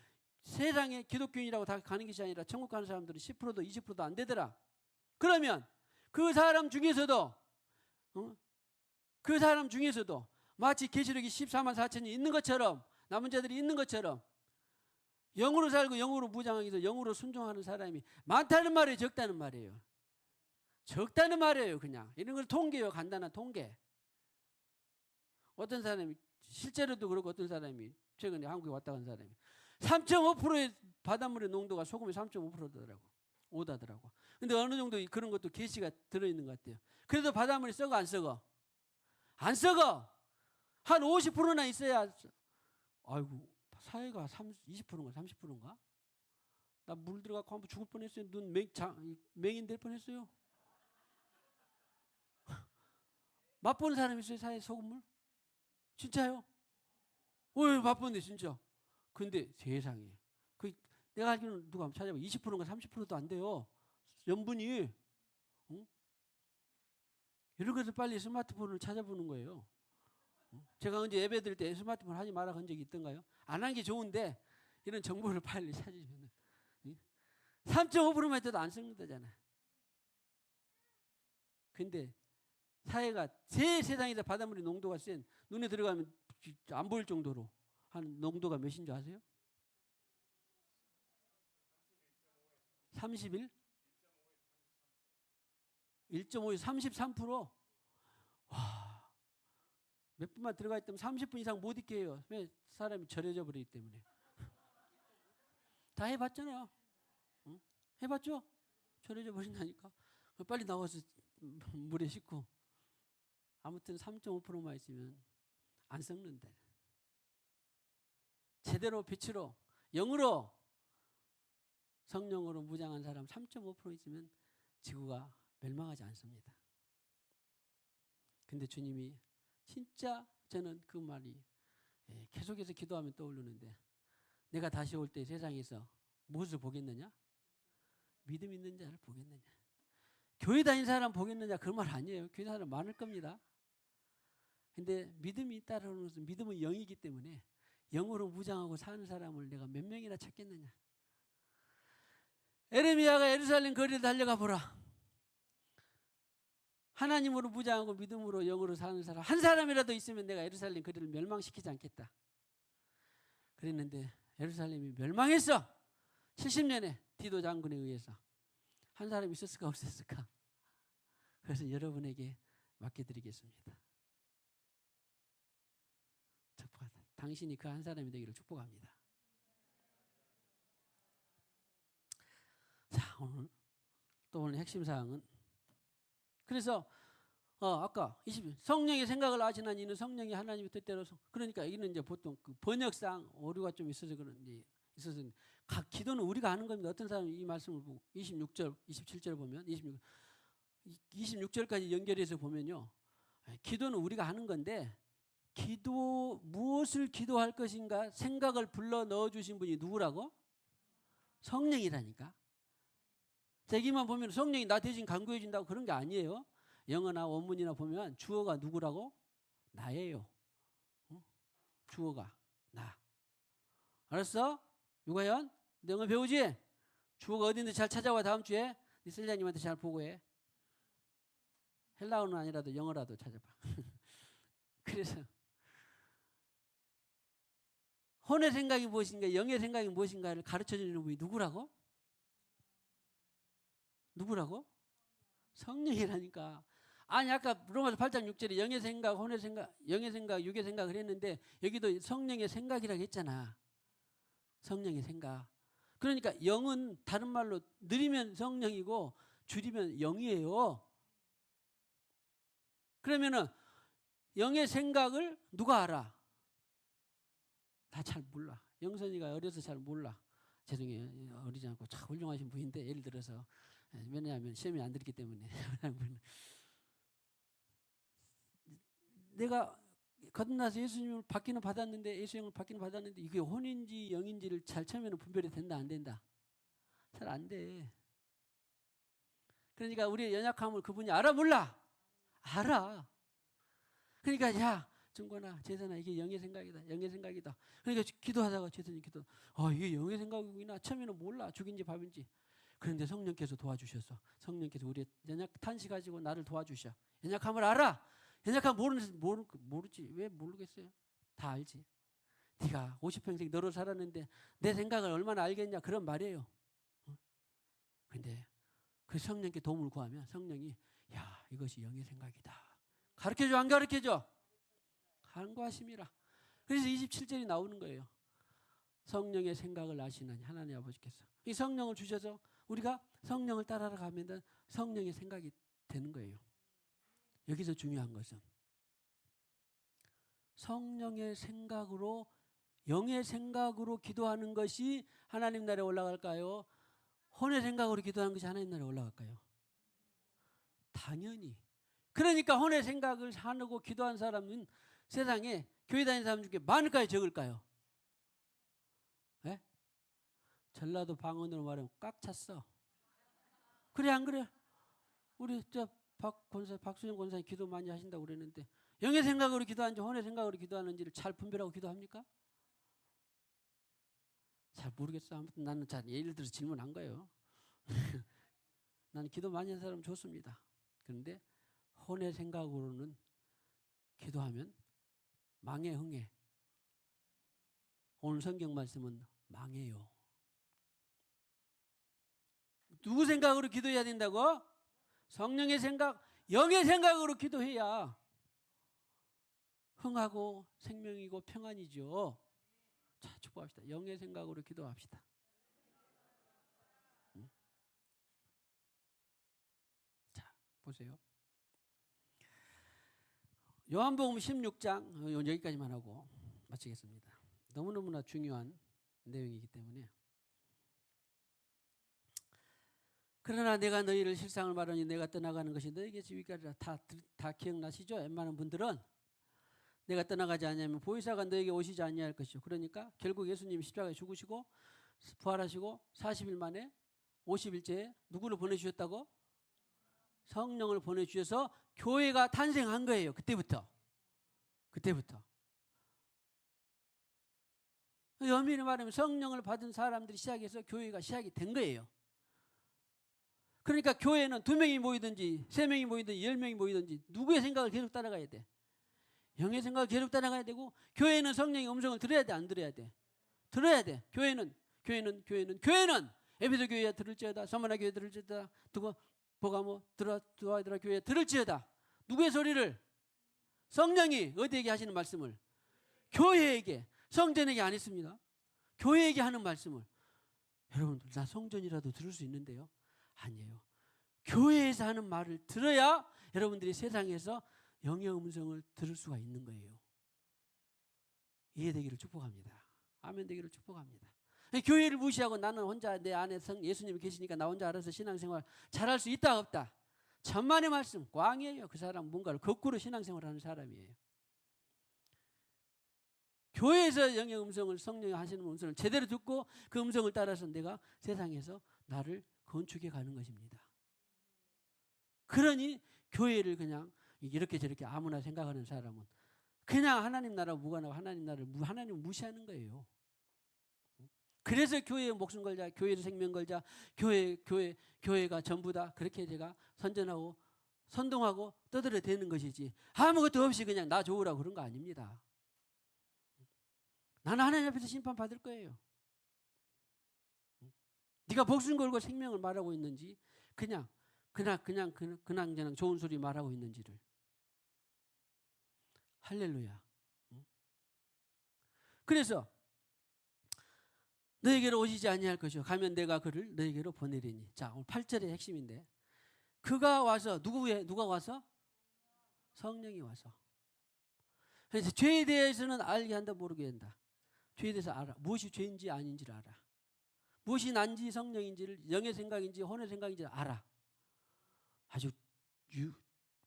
세상에 기독교인이라고 다 가는 것이 아니라 천국 가는 사람들은 10%도 20%도 안 되더라. 그러면 그 사람 중에서도 그 사람 중에서도 마치 계시록이 14만 4천이 있는 것처럼 남은 자들이 있는 것처럼 영으로 살고 영으로 무장하기 위해서 영으로 순종하는 사람이 많다는 말이에요? 적다는 말이에요? 적다는 말이에요. 그냥 이런 걸 통계요. 간단한 통계. 어떤 사람이 실제로도 그렇고 어떤 사람이 최근에 한국에 왔다 간 사람이 3.5%의 바닷물의 농도가 소금이 3.5%더라고. 오다더라고. 근데 어느 정도 그런 것도 계시가 들어있는 것 같아요. 그래도 바닷물이 썩어 안 썩어? 안 썩어. 한 50%나 있어야. 아이고 사회가 20%인가 30%인가? 나 물 들어가고 한번 죽을 뻔했어요. 눈 맹인 될 뻔했어요. 맛보는 사람 있어요? 사회 소금물? 진짜요? 왜 맛보는데 진짜. 근데 세상에 내가 알기로는 누가 한번 찾아봐 20%인가 30%도 안 돼요. 염분이. 응? 이런 것을 빨리 스마트폰을 찾아보는 거예요. 제가 언제 예배 드릴 때 스마트폰 하지 마라 한 적이 있던가요? 안 한 게 좋은데 이런 정보를 빨리 찾으시면 3.5%만 해도 안 썩는다잖아. 근데 사회가 세상에서 바닷물의 농도가 센 눈에 들어가면 안 보일 정도로 한 농도가 몇인 줄 아세요? 31? 1.5에서 33%? 와, 몇 분만 들어가 있다면 30분 이상 못 있게 해요. 왜? 사람이 절여져 버리기 때문에. 다 해봤잖아요. 응? 해봤죠? 절여져 버린다니까. 빨리 나와서 물에 씻고. 아무튼 3.5%만 있으면 안 썩는데. 제대로 빛으로 영으로 성령으로 무장한 사람 3.5% 있으면 지구가 멸망하지 않습니다. 근데 주님이 진짜 저는 그 말이 계속해서 기도하면 떠오르는데 내가 다시 올 때 세상에서 무엇을 보겠느냐? 믿음 있는 자를 보겠느냐? 교회 다니는 사람 보겠느냐? 그 말 아니에요. 교회 다니는 사람 많을 겁니다. 근데 믿음이 있다는 것은 믿음은 영이기 때문에 영으로 무장하고 사는 사람을 내가 몇 명이나 찾겠느냐? 에레미야가 예루살렘 거리를 달려가 보라. 하나님으로 무장하고 믿음으로 영으로 사는 사람 한 사람이라도 있으면 내가 예루살렘 거리를 멸망시키지 않겠다. 그랬는데 예루살렘이 멸망했어. 70년에 디도 장군에 의해서. 한 사람이 있었을까 없었을까? 그래서 여러분에게 맡겨드리겠습니다. 축복하다. 당신이 그 한 사람이 되기를 축복합니다. 자, 오늘 핵심 사항은 그래서 아까 20 성령의 생각을 아시는 이는 성령이 하나님의 뜻대로 그러니까 이는 이제 보통 그 번역상 오류가 좀 있어서 그런지 있어서 각 기도는 우리가 하는 겁니다. 어떤 사람이 이 말씀을 보고 26절, 27절 보면 26절까지 연결해서 보면요. 기도는 우리가 하는 건데 무엇을 기도할 것인가 생각을 불러 넣어주신 분이 누구라고? 성령이라니까. 대기만 보면 성령이 나 대신 간구해 준다고 그런 게 아니에요. 영어나 원문이나 보면 주어가 누구라고? 나예요. 주어가 나. 알았어? 유가연? 너 영어 배우지? 주어가 어딘지 잘 찾아와. 다음 주에 네 선생님한테 잘 보고해. 헬라어는 아니라도 영어라도 찾아봐. 그래서 혼의 생각이 무엇인가 영의 생각이 무엇인가를 가르쳐주는 분이 누구라고? 누구라고? 성령이라니까. 아니 아까 로마서 8장 6절에 영의 생각, 혼의 생각, 영의 생각, 육의 생각을 했는데 여기도 성령의 생각이라고 했잖아. 성령의 생각. 그러니까 영은 다른 말로 느리면 성령이고 줄이면 영이에요. 그러면은 영의 생각을 누가 알아? 다 잘 몰라. 영선이가 어려서 잘 몰라. 죄송해요. 어리지 않고 참 훌륭하신 분인데 예를 들어서 왜냐하면 시험이 안 들기 때문에 내가 거듭나서 예수님을 받기는 받았는데 예수님을 받기는 받았는데 이게 혼인지 영인지를 잘 처음에는 분별이 된다 안 된다? 잘 안 돼. 그러니까 우리의 연약함을 그분이 알아 몰라? 알아. 그러니까 야 정권아 재선아 이게 영의 생각이다. 영의 생각이다. 그러니까 기도하다가 재선이 기도 이게 영의 생각이구나. 처음에는 몰라. 죽인지 밥인지. 그런데 성령께서 도와주셔서 성령께서 우리의 연약 탄식 가지고 나를 도와주셔. 연약함을 알아. 연약함 모르지. 왜 모르겠어요? 다 알지. 네가 50평생 너로 살았는데 내 생각을 얼마나 알겠냐 그런 말이에요. 그런데 그 성령께 도움을 구하면 성령이 야 이것이 영의 생각이다. 가르쳐줘 안 가르쳐줘? 간구하심이라. 그래서 27절이 나오는 거예요. 성령의 생각을 아시나니 하나님 아버지께서 이 성령을 주셔서 우리가 성령을 따라가면 성령의 생각이 되는 거예요. 여기서 중요한 것은 성령의 생각으로 영의 생각으로 기도하는 것이 하나님 나라에 올라갈까요? 혼의 생각으로 기도하는 것이 하나님 나라에 올라갈까요? 당연히. 그러니까 혼의 생각을 하고 기도한 사람은 세상에 교회 다니는 사람 중에 많을까요? 적을까요? 네? 전라도 방언으로 말하면 꽉 찼어. 그래 안 그래? 우리 박수정 권사님 기도 많이 하신다고 그랬는데 영의 생각으로 기도하는지 혼의 생각으로 기도하는지를 잘 분별하고 기도합니까? 잘 모르겠어. 아무튼 나는 잘 예를 들어서 질문한 거예요. 나는 기도 많이 하는 사람 좋습니다. 그런데 혼의 생각으로는 기도하면 망해 흥해. 오늘 성경 말씀은 망해요. 누구 생각으로 기도해야 된다고? 성령의 생각, 영의 생각으로 기도해야 흥하고 생명이고 평안이죠. 자, 축복합시다. 영의 생각으로 기도합시다. 자, 보세요. 요한복음 16장 여기까지만 하고 마치겠습니다. 너무너무나 중요한 내용이기 때문에. 그러나 내가 너희를 실상을 말하니 내가 떠나가는 것이 너희에게 지위까지라. 다 기억나시죠? 웬만한 분들은 내가 떠나가지 않으면 보혜사가 너에게 오시지 아니할 것이요. 그러니까 결국 예수님이 십자가에 죽으시고 부활하시고 40일 만에 50일째에 누구를 보내주셨다고? 성령을 보내주셔서 교회가 탄생한 거예요. 그때부터. 엄밀히 말하면 성령을 받은 사람들이 시작해서 교회가 시작이 된 거예요. 그러니까 교회는 2명이 모이든지 3명이 모이든지 10명이 모이든지 누구의 생각을 계속 따라가야 돼? 영의 생각을 계속 따라가야 되고 성령의 음성을 들어야 돼 안 들어야 돼? 들어야 돼. 교회는 에베소 교회에 들을지어다 서머나 교회에 들을지어다 보가모 드라드라 교회에 들을지어다. 누구의 소리를? 성령이 어디에게 하시는 말씀을? 교회에게. 성전에게 안 했습니다. 교회에게 하는 말씀을. 여러분들 나 성전이라도 들을 수 있는데요. 아니에요. 교회에서 하는 말을 들어야 여러분들이 세상에서 영의 음성을 들을 수가 있는 거예요. 이해되기를 축복합니다. 아멘 되기를 축복합니다. 교회를 무시하고 나는 혼자 내 안에 예수님이 계시니까 나 혼자 알아서 신앙생활 잘할 수 있다 없다. 천만의 말씀 꽝이에요. 그 사람 뭔가를 거꾸로 신앙생활하는 사람이에요. 교회에서 영의 음성을, 성령이 하시는 음성을 제대로 듣고 그 음성을 따라서 내가 세상에서 나를 건축해 가는 것입니다. 그러니 교회를 그냥 이렇게 저렇게 아무나 생각하는 사람은 그냥 하나님 나라 무관하고 하나님을 무시하는 거예요. 그래서 교회에 목숨 걸자, 교회에 생명 걸자, 교회가 전부다. 그렇게 제가 선전하고 선동하고 떠들어대는 것이지 아무것도 없이 그냥 나 좋으라고 그런 거 아닙니다. 나는 하나님 앞에서 심판받을 거예요. 네가 목숨 걸고 생명을 말하고 있는지 그냥 좋은 소리 말하고 있는지를. 할렐루야. 그래서 너에게로 오시지 아니할 것이요 가면 내가 그를 너에게로 보내리니. 자, 오늘 8절의 핵심인데 그가 와서 누가 와서? 성령이 와서. 그래서 죄에 대해서는 알게 한다 모르게 한다. 죄에 대해서 알아. 무엇이 죄인지 아닌지를 알아. 무엇이 난지 성령인지를 영의 생각인지 혼의 생각인지 알아. 아주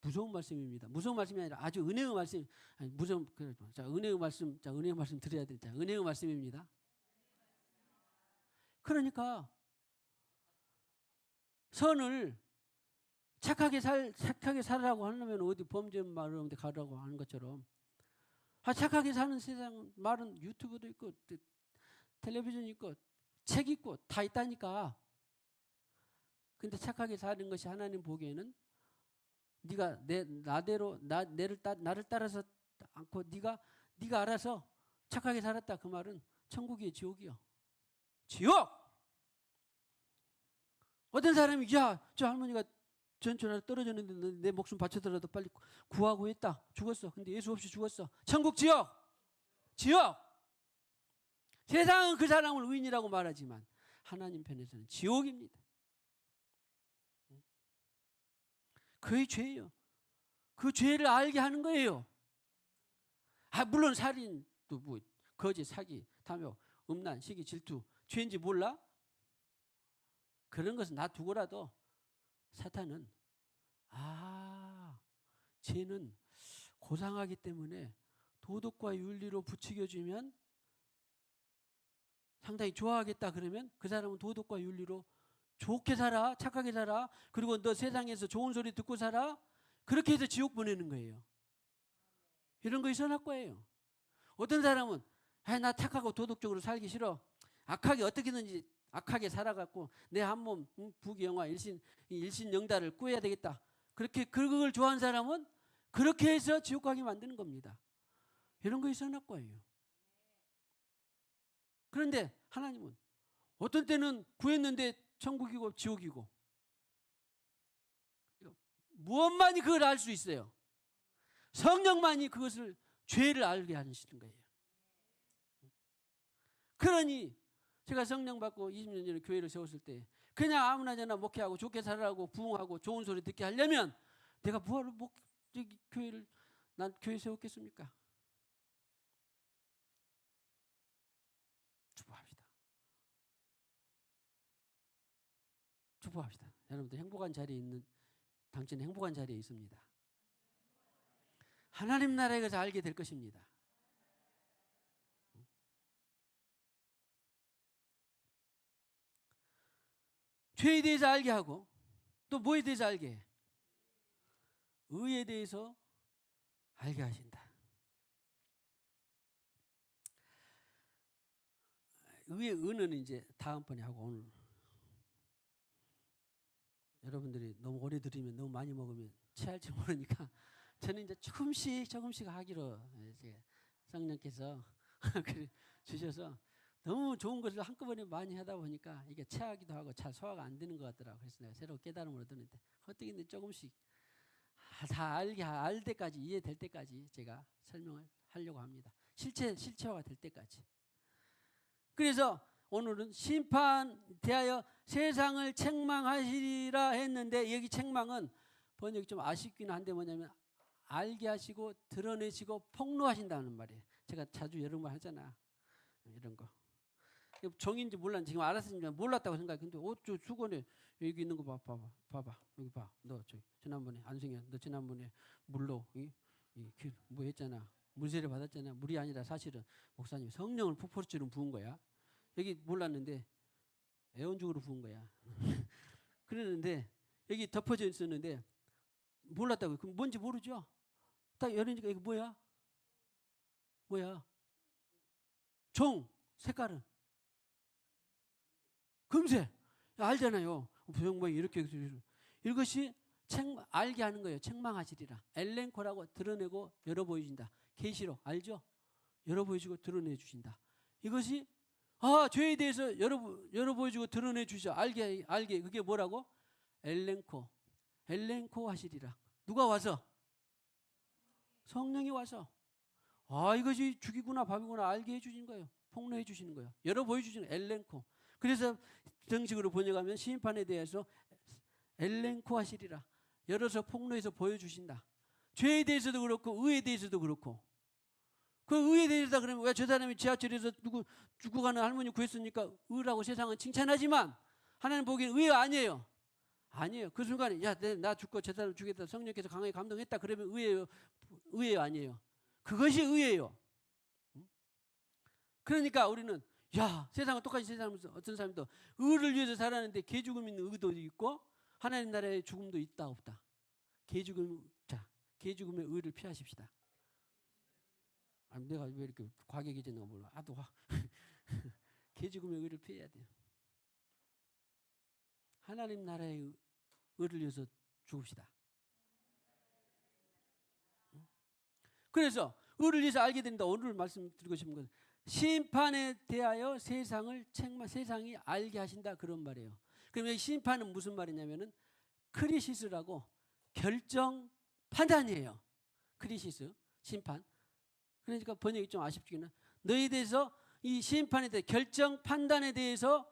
무서운 말씀입니다. 무서운 말씀이 아니라 아주 은혜의 말씀. 자, 은혜의 말씀 드려야 될 때 은혜의 말씀입니다. 그러니까 선을 착하게 살라고 하려면 어디 범죄 말하는 데 가라고 하는 것처럼 착하게 사는 세상 말은 유튜브도 있고 텔레비전 있고 책 있고 다 있다니까. 근데 착하게 사는 것이 하나님 보기에는 네가 나를 따라서 않고 네가 알아서 착하게 살았다. 그 말은 천국이에요, 지옥이요. 지옥! 어떤 사람이 저 할머니가 전천하러 떨어졌는데 내 목숨 바쳐더라도 빨리 구하고 했다. 죽었어. 근데 예수 없이 죽었어. 천국, 지옥! 지옥! 세상은 그 사람을 의인이라고 말하지만 하나님 편에서는 지옥입니다. 그의 죄예요. 그 죄를 알게 하는 거예요. 물론 살인도 거짓, 사기, 탐욕, 음란, 시기, 질투 죄인지 몰라? 그런 것은 놔두고라도 사탄은 쟤는 고상하기 때문에 도덕과 윤리로 부추겨주면 상당히 좋아하겠다. 그러면 그 사람은 도덕과 윤리로 좋게 살아, 착하게 살아, 그리고 너 세상에서 좋은 소리 듣고 살아. 그렇게 해서 지옥 보내는 거예요. 이런 거 있어날 거예요. 어떤 사람은 나 착하고 도덕적으로 살기 싫어. 악하게 어떻게든지 악하게 살아갖고 내 한몸 부귀영화 일신영달을 꾸며야 되겠다. 그렇게 그걸 좋아하는 사람은 그렇게 해서 지옥 가게 만드는 겁니다. 이런 거 있어날 거예요. 그런데 하나님은 어떤 때는 구했는데 천국이고 지옥이고 무엇만이 그걸 알 수 있어요? 성령만이 그것을 죄를 알게 하시는 거예요. 그러니 제가 성령 받고 20년 전에 교회를 세웠을 때 그냥 아무나 저나 목회하고 좋게 살라고 부흥하고 좋은 소리 듣게 하려면 내가 뭐하러 난 교회 세웠겠습니까? 축복합시다. 여러분들 행복한 자리에 있는 당신은 행복한 자리에 있습니다. 하나님 나라에 가서 알게 될 것입니다. 죄에 대해서 알게 하고 또 뭐에 대해서 알게 해? 의에 대해서 알게 하신다. 의는 이제 다음번에 하고 오늘 여러분들이 너무 오래 들으면 너무 많이 먹으면 체할지 모르니까 저는 이제 조금씩 하기로 이제 성령께서 주셔서 너무 좋은 것을 한꺼번에 많이 하다 보니까 이게 체하기도 하고 잘 소화가 안 되는 것 같더라고요. 그래서 내가 새로 깨달음을 얻었는데 어떻게든 조금씩 다 알 때까지 이해될 때까지 제가 설명을 하려고 합니다. 실체화가 될 때까지. 그래서 오늘은 심판 대하여 세상을 책망하시리라 했는데 여기 책망은 번역이 좀 아쉽긴 한데 뭐냐면 알게 하시고 드러내시고 폭로하신다는 말이에요. 제가 자주 이런 말 하잖아. 이런 거. 종인지 몰랐는지 지금 알았으면 몰랐다고 생각해. 근데 어쩌 수건에 여기 있는 거 봐봐. 여기 봐. 너 저기 지난번에 안승현 너 지난번에 물로 뭐 했잖아. 물세례 받았잖아. 물이 아니라 사실은 목사님 성령을 폭포수처럼 부은 거야. 여기 몰랐는데 애원중으로 부은 거야. 그러는데 여기 덮어져 있었는데 몰랐다고. 그럼 뭔지 모르죠? 딱 열으니까 이게 뭐야? 종 색깔은 금색. 알잖아요. 부정모양이 이렇게 이것이 알게 하는 거예요. 책망하시리라. 엘렌코라고 드러내고 열어 보여준다. 계시록 알죠? 열어 보여주고 드러내 주신다. 이것이 죄에 대해서 열어 보여주고 드러내 주셔. 알게 그게 뭐라고? 엘렌코 하시리라. 누가 와서? 성령이 와서. 이것이 죽이구나 밥이구나 알게 해주신 거예요. 폭로해 주시는 거예요. 열어 보여주시는 엘렌코. 그래서 정식으로 번역하면 심판에 대해서 엘렌코 하시리라. 열어서 폭로해서 보여주신다. 죄에 대해서도 그렇고 의에 대해서도 그렇고. 그 의에 대해서 그러면 왜 저 사람이 지하철에서 누구 죽고 가는 할머니 구했으니까 의라고 세상은 칭찬하지만 하나님 보기에는 의 아니에요. 아니에요. 그 순간에 나 죽고 저 사람 죽였다 성령께서 강하게 감동했다 그러면 의예요 아니에요. 그것이 의예요. 그러니까 우리는 세상은 똑같이 세상에서 어떤 사람도 의를 위해서 살았는데 개죽음 있는 의도 있고 하나님 나라의 죽음도 있다 없다. 개죽음의 의를 피하십시다. 내가 왜 이렇게 과격해졌는가 몰라. 개죽음의 의를 피해야 돼요. 하나님 나라의 의를 위해서 죽읍시다. 그래서 의를 위해서 알게 된다. 오늘 말씀드리고 싶은 것은 심판에 대하여 세상이 알게 하신다 그런 말이에요. 그럼 여기 심판은 무슨 말이냐면은 크리시스라고 결정 판단이에요. 크리시스 심판. 그러니까 번역이 좀 아쉽지만 너희에 대해서 이 심판에 대해 결정 판단에 대해서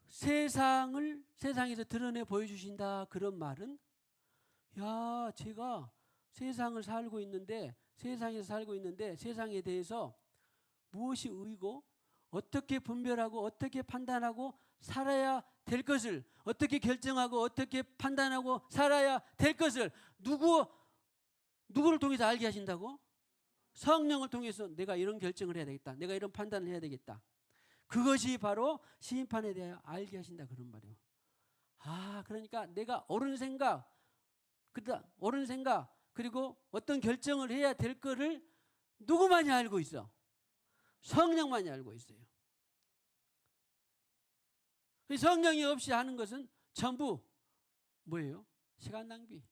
세상에서 드러내 보여주신다 그런 말은 제가 세상에서 살고 있는데 세상에 대해서 무엇이 의고 어떻게 분별하고 어떻게 판단하고 살아야 될 것을 어떻게 결정하고 어떻게 판단하고 살아야 될 것을 누구를 통해서 알게 하신다고? 성령을 통해서 내가 이런 결정을 해야 되겠다. 내가 이런 판단을 해야 되겠다. 그것이 바로 심판에 대하여 알게 하신다 그런 말이에요. 그러니까 내가 옳은 생각 그리고 어떤 결정을 해야 될 거를 누구만이 알고 있어? 성령만이 알고 있어요. 성령이 없이 하는 것은 전부 뭐예요? 시간 낭비,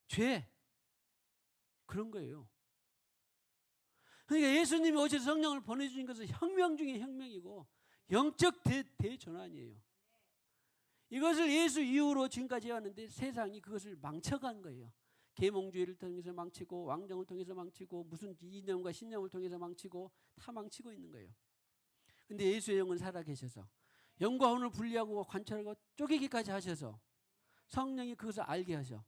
죄 그런 거예요. 그러니까 예수님이 오셔서 성령을 보내주신 것은 혁명 중에 혁명이고 영적 대전환이에요. 이것을 예수 이후로 지금까지 해왔는데 세상이 그것을 망쳐간 거예요. 계몽주의를 통해서 망치고 왕정을 통해서 망치고 무슨 이념과 신념을 통해서 망치고 다 망치고 있는 거예요. 근데 예수의 영은 살아계셔서 영과 혼을 분리하고 관찰하고 쪼개기까지 하셔서 성령이 그것을 알게 하셔.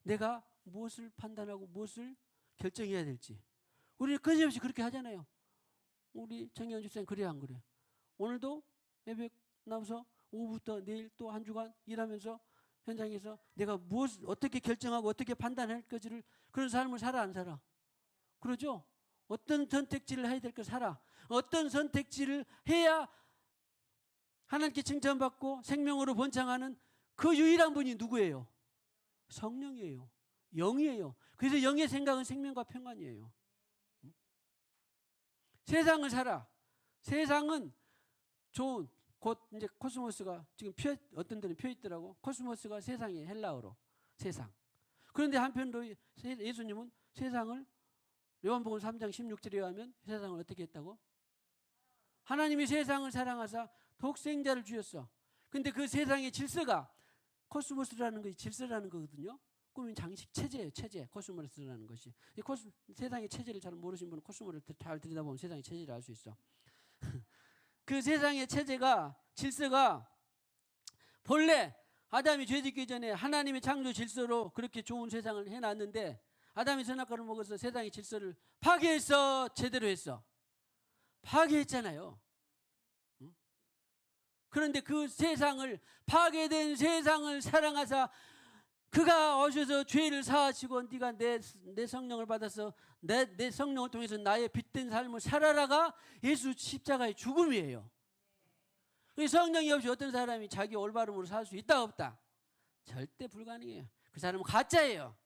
내가 무엇을 판단하고 무엇을 결정해야 될지. 우리는 끊임없이 그렇게 하잖아요. 우리 정현 집사님 그래 안 그래? 오늘도 예배 나와서 오후부터 내일 또 한 주간 일하면서 현장에서 내가 무엇을 어떻게 결정하고 어떻게 판단할 것을 그런 삶을 살아 안 살아? 그러죠? 어떤 선택지를 해야 될 걸 살아. 어떤 선택지를 해야 하나님께 칭찬받고 생명으로 번창하는 그 유일한 분이 누구예요? 성령이에요. 영이에요. 그래서 영의 생각은 생명과 평안이에요. 세상을 살아. 세상은 좋은 곧 이제 코스모스가 지금 어떤 데는 펴 있더라고. 코스모스가 세상이에요. 헬라어로 세상. 그런데 한편으로 예수님은 세상을 요한복음 3장 16절에 의하면 세상을 어떻게 했다고? 하나님이 세상을 사랑하사 독생자를 주셨어. 근데 그 세상의 질서가 코스모스라는 것이 질서라는 거거든요. 꾸민 장식 체제예요. 체제. 코스모스라는 것이. 세상의 체제를 잘 모르신 분은 코스모를 잘 들여다보면 세상의 체제를 알 수 있어. 그 세상의 체제가 질서가 본래 아담이 죄짓기 전에 하나님의 창조 질서로 그렇게 좋은 세상을 해놨는데 아담이 선악과를 먹어서 세상의 질서를 파괴해서 제대로 했어. 파괴했잖아요. 응? 그런데 그 세상을, 파괴된 세상을 사랑하사 그가 오셔서 죄를 사하시고 네가 내 성령을 받아서 내 성령을 통해서 나의 빛된 삶을 살아라가 예수 십자가의 죽음이에요. 성령이 없이 어떤 사람이 자기 올바름으로 살 수 있다 없다? 절대 불가능해요. 그 사람은 가짜예요.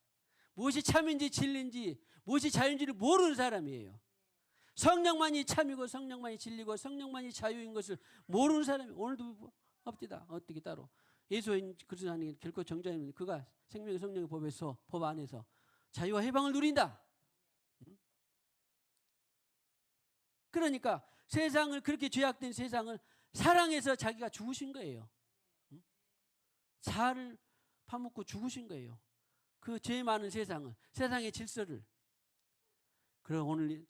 무엇이 참인지 진리인지 무엇이 자유인지를 모르는 사람이에요. 성령만이 참이고 성령만이 진리고 성령만이 자유인 것을 모르는 사람이 오늘도 없디다. 어떻게 따로 예수인 그리스도는 결코 정자입니다. 그가 생명의 성령의 법 안에서 자유와 해방을 누린다. 그러니까 세상을, 그렇게 죄악된 세상을 사랑해서 자기가 죽으신 거예요. 자아를 파묻고 죽으신 거예요. 그 죄 많은 세상을, 세상의 질서를. 그럼 오늘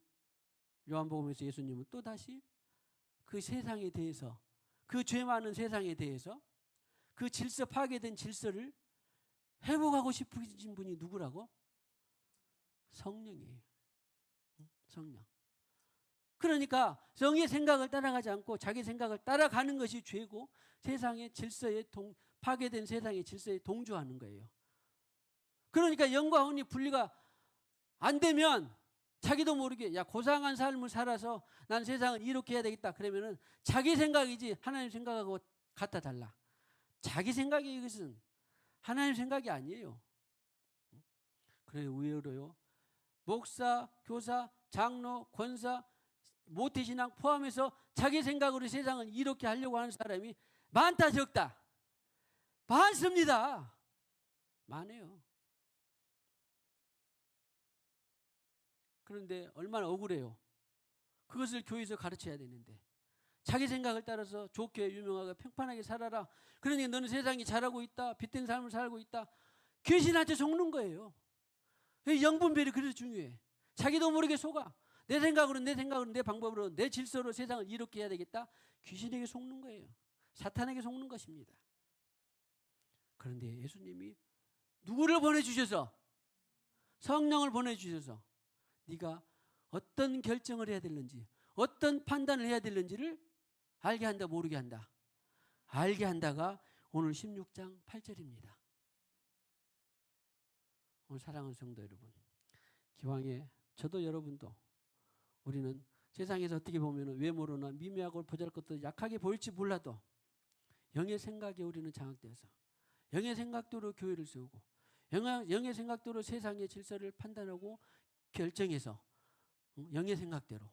요한복음에서 예수님은 또다시 그 세상에 대해서, 그 죄 많은 세상에 대해서, 그 질서, 파괴된 질서를 회복하고 싶으신 분이 누구라고? 성령이에요. 성령. 그러니까 성의 생각을 따라가지 않고 자기 생각을 따라가는 것이 죄고, 세상의 질서에 파괴된 세상의 질서에 동조하는 거예요. 그러니까 영과 혼이 분리가 안 되면 자기도 모르게 고상한 삶을 살아서 난 세상을 이렇게 해야 되겠다 그러면은 자기 생각이지 하나님 생각하고 같아 달라. 자기 생각이 이것은 하나님 생각이 아니에요. 그래 의외로요, 목사, 교사, 장로, 권사, 모태신앙 포함해서 자기 생각으로 세상을 이렇게 하려고 하는 사람이 많다 적다? 많습니다. 많아요. 그런데 얼마나 억울해요. 그것을 교회에서 가르쳐야 되는데 자기 생각을 따라서 좋게 유명하게 평판하게 살아라. 그러니 너는 세상이 잘하고 있다, 빛된 삶을 살고 있다. 귀신한테 속는 거예요. 영분별이 그래서 중요해. 자기도 모르게 속아. 내 생각으로 내 방법으로 내 질서로 세상을 이렇게 해야 되겠다. 귀신에게 속는 거예요. 사탄에게 속는 것입니다. 그런데 예수님이 누구를 보내주셔서, 성령을 보내주셔서 네가 어떤 결정을 해야 되는지, 어떤 판단을 해야 되는지를 알게 한다, 모르게 한다? 알게 한다가 오늘 16장 8절입니다. 오늘 사랑하는 성도 여러분, 기왕에 저도 여러분도 우리는 세상에서 어떻게 보면 외모로나 미미하고 보잘것도 약하게 보일지 몰라도 영의 생각에 우리는 장악되어서 영의 생각대로 교회를 세우고 영의 생각대로 세상의 질서를 판단하고 결정해서 영의 생각대로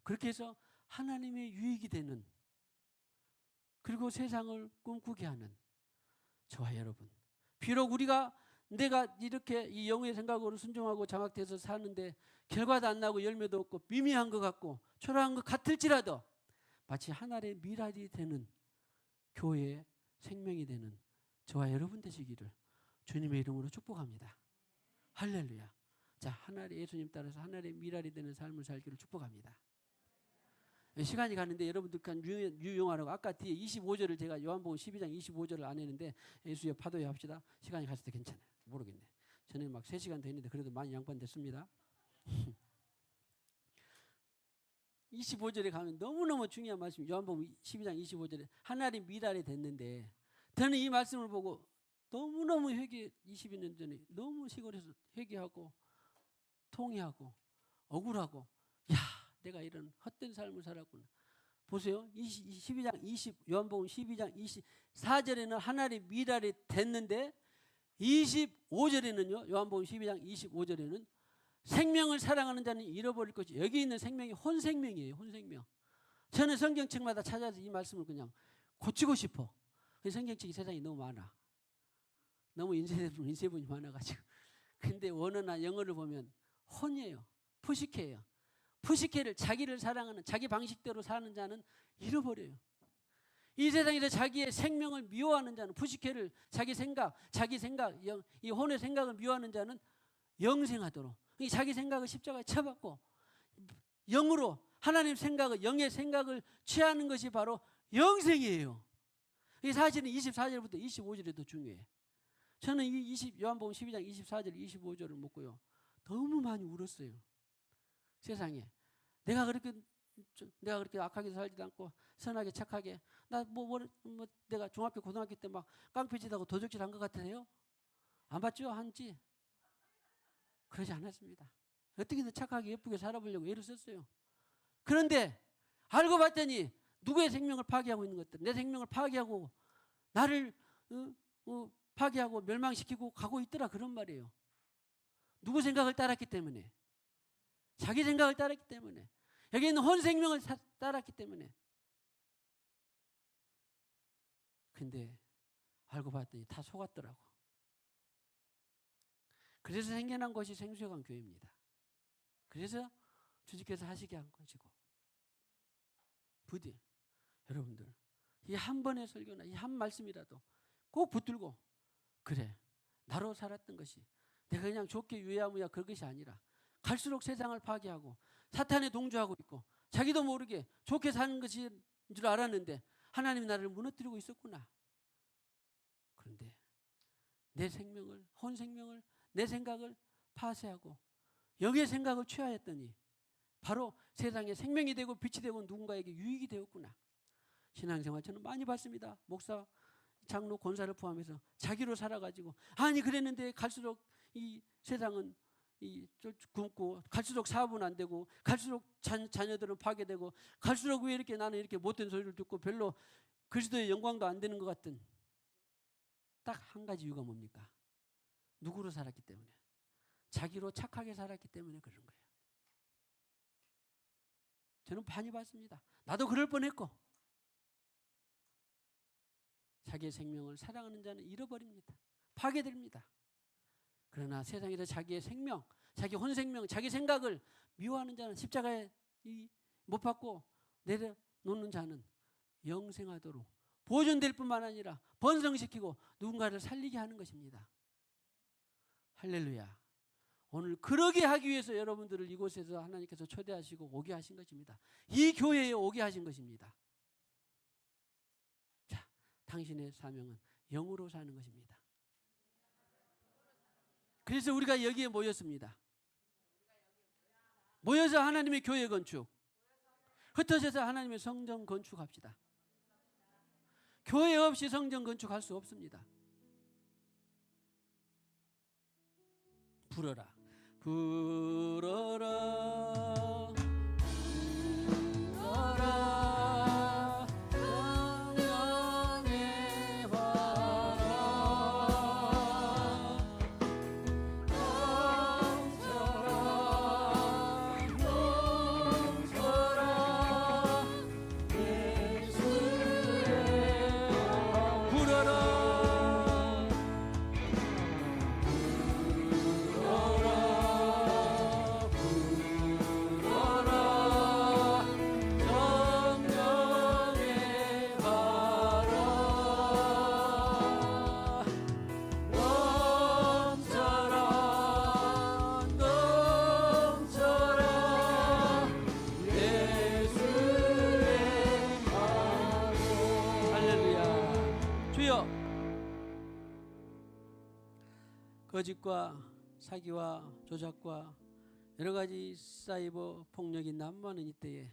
그렇게 해서 하나님의 유익이 되는, 그리고 세상을 꿈꾸게 하는 저와 여러분, 비록 내가 이렇게 이 영의 생각으로 순종하고 장악돼서 사는데 결과도 안 나고 열매도 없고 미미한 것 같고 초라한 것 같을지라도 마치 하늘의 미랄이 되는 교회의 생명이 되는 저와 여러분 되시기를 주님의 이름으로 축복합니다. 할렐루야. 자, 하늘의 예수님 따라서 하늘의 미랄이 되는 삶을 살기를 축복합니다. 시간이 가는데 여러분들 유용하라고 아까 뒤에 25절을 제가 요한복음 12장 25절을 안 했는데 예수여 파도에 합시다. 시간이 갔을 때 괜찮아요. 모르겠네. 저는 막 3시간 됐는데 그래도 많이 양반됐습니다. 25절에 가면 너무너무 중요한 말씀, 요한복음 12장 25절에 하나의 미랄이 됐는데, 저는 이 말씀을 보고 너무너무 22년 전에 너무 시골에서 회개하고 통회하고 억울하고, 내가 이런 헛된 삶을 살았구나. 보세요. 요한복음 12장 24절에는 하나의 미랄이 됐는데 25절에는요. 요한복음 12장 25절에는 생명을 사랑하는 자는 잃어버릴 것이, 여기 있는 생명이 혼생명이에요. 혼생명. 저는 성경책마다 찾아서 이 말씀을 그냥 고치고 싶어. 성경책이 세상에 너무 많아. 너무 인쇄분이 많아가지고. 근데 원어나 영어를 보면 혼이에요. 푸시케예요. 푸시케를, 자기를 사랑하는 자기 방식대로 사는 자는 잃어버려요. 이 세상에서 자기의 생명을 미워하는 자는, 푸시케를 자기 생각, 이 혼의 생각을 미워하는 자는 영생하도록, 자기 생각을 십자가에 쳐박고 영으로 하나님 생각을, 영의 생각을 취하는 것이 바로 영생이에요. 이 사실은 24절부터 25절이 더 중요해. 저는 요한복음 12장 24절 25절을 먹고요 너무 많이 울었어요. 세상에 내가 그렇게 내가 그렇게 악하게 살지도 않고 선하게 착하게 나 내가 중학교 고등학교 때 막 깡패짓하고 도적질한 것 같으세요? 안 봤죠? 한지? 그러지 않았습니다. 어떻게든 착하게 예쁘게 살아보려고 애를 썼어요. 그런데 알고 봤더니 누구의 생명을 파괴하고 있는 것들, 내 생명을 파괴하고 나를 파괴하고 멸망시키고 가고 있더라, 그런 말이에요. 누구 생각을 따랐기 때문에, 자기 생각을 따랐기 때문에, 여기 있는 혼 생명을 따랐기 때문에. 근데 알고 봤더니 다 속았더라고. 그래서 생겨난 것이 생수여관 교회입니다. 그래서 주님께서 하시게 한 것이고, 부디 여러분들 이 한 번의 설교나 이 한 말씀이라도 꼭 붙들고, 그래, 나로 살았던 것이 내가 그냥 좋게 유야무야 그런 것이 아니라 갈수록 세상을 파괴하고 사탄에 동조하고 있고 자기도 모르게 좋게 사는 것인 줄 알았는데 하나님이 나를 무너뜨리고 있었구나. 그런데 내 생명을, 혼 생명을, 내 생각을 파쇄하고 영의 생각을 취하였더니 바로 세상에 생명이 되고 빛이 되고 누군가에게 유익이 되었구나. 신앙생활 저는 많이 봤습니다. 목사, 장로, 권사를 포함해서 자기로 살아가지고, 아니 그랬는데 갈수록 이 세상은 굶고, 갈수록 사업은 안 되고, 갈수록 자녀들은 파괴되고, 갈수록 왜 이렇게 나는 이렇게 못된 소리를 듣고 별로 그리스도의 영광도 안 되는 것 같은, 딱 한 가지 이유가 뭡니까? 누구로 살았기 때문에, 자기로 착하게 살았기 때문에 그런 거예요. 저는 많이 봤습니다. 나도 그럴 뻔했고. 자기의 생명을 사랑하는 자는 잃어버립니다. 파괴됩니다. 그러나 세상에서 자기의 생명, 자기 혼생명, 자기 생각을 미워하는 자는 십자가에 못 박고 내려놓는 자는 영생하도록 보존될 뿐만 아니라 번성시키고 누군가를 살리게 하는 것입니다. 할렐루야. 오늘 그러게 하기 위해서 여러분들을 이곳에서 하나님께서 초대하시고 오게 하신 것입니다. 이 교회에 오게 하신 것입니다. 자, 당신의 사명은 영으로 사는 것입니다. 그래서 우리가 여기에 모였습니다. 모여서 하나님의 교회 건축, 흩어져서 하나님의 성전 건축합시다. 교회 없이 성전 건축할 수 없습니다. 불어라, 불어라, 불어라, 성령의 바람 넘쳐라, 예수의 불어라, 거짓과 사기와 조작과 여러 가지 사이버 폭력이 난무하는 이때에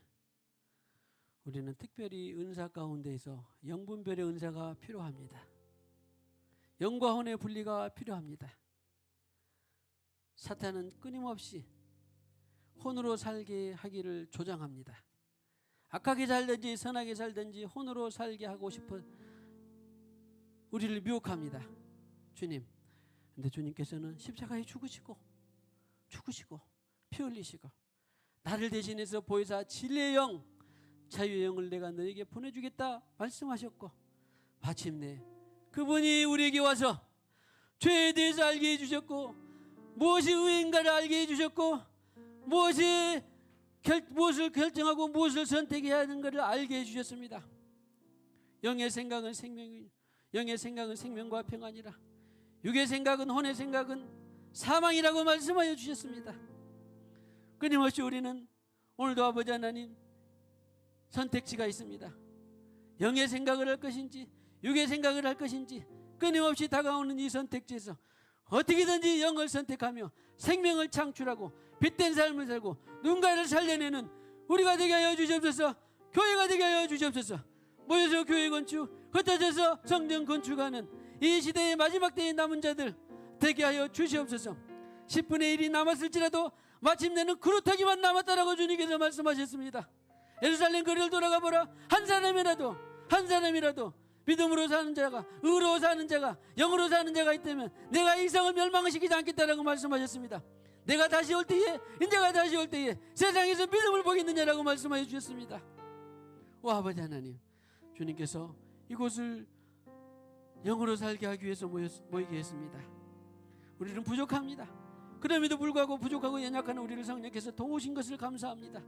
우리는 특별히 은사 가운데에서 영분별의 은사가 필요합니다. 영과 혼의 분리가 필요합니다. 사탄은 끊임없이 혼으로 살게 하기를 조장합니다. 악하게 살든지 선하게 살든지 혼으로 살게 하고 싶어 우리를 미혹합니다. 주님, 근데 주님께서는 십자가에 죽으시고 피 흘리시고 나를 대신해서 보혜사 진리의 영, 자유의 영을 내가 너에게 보내주겠다 말씀하셨고, 마침내 그분이 우리에게 와서 죄에 대해서 알게 해주셨고, 무엇이 의인가를 알게 해주셨고, 무엇을 결정하고 무엇을 선택해야 하는 것을 알게 해주셨습니다. 영의 생각은 영의 생각은 생명과 평안이라, 육의 생각은, 혼의 생각은 사망이라고 말씀하여 주셨습니다. 끊임없이 우리는 오늘도 아버지 하나님 선택지가 있습니다. 영의 생각을 할 것인지 육의 생각을 할 것인지 끊임없이 다가오는 이 선택지에서 어떻게든지 영을 선택하며 생명을 창출하고 빛된 삶을 살고 누군가를 살려내는 우리가 되게 하여 주시옵소서. 교회가 되게 하여 주시옵소서. 모여서 교회 건축, 흩어져서 성전 건축하는 이 시대의 마지막 때의 남은 자들 되게 하여 주시옵소서. 10분의 1이 남았을지라도 마침내는 그루터기만 남았다라고 주님께서 말씀하셨습니다. 예루살렘 거리를 돌아가 보라. 한 사람이라도 믿음으로 사는 자가, 의로 사는 자가, 영으로 사는 자가 있다면 내가 이 세상을 멸망시키지 않겠다라고 말씀하셨습니다. 내가 다시 올 때에, 인자가 다시 올 때에 세상에서 믿음을 보겠느냐라고 말씀하여 주셨습니다. 오 아버지 하나님, 주님께서 이곳을 영으로 살게 하기 위해서 모이게 했습니다. 우리는 부족합니다. 그럼에도 불구하고 부족하고 연약한 우리를 성령께서 도우신 것을 감사합니다.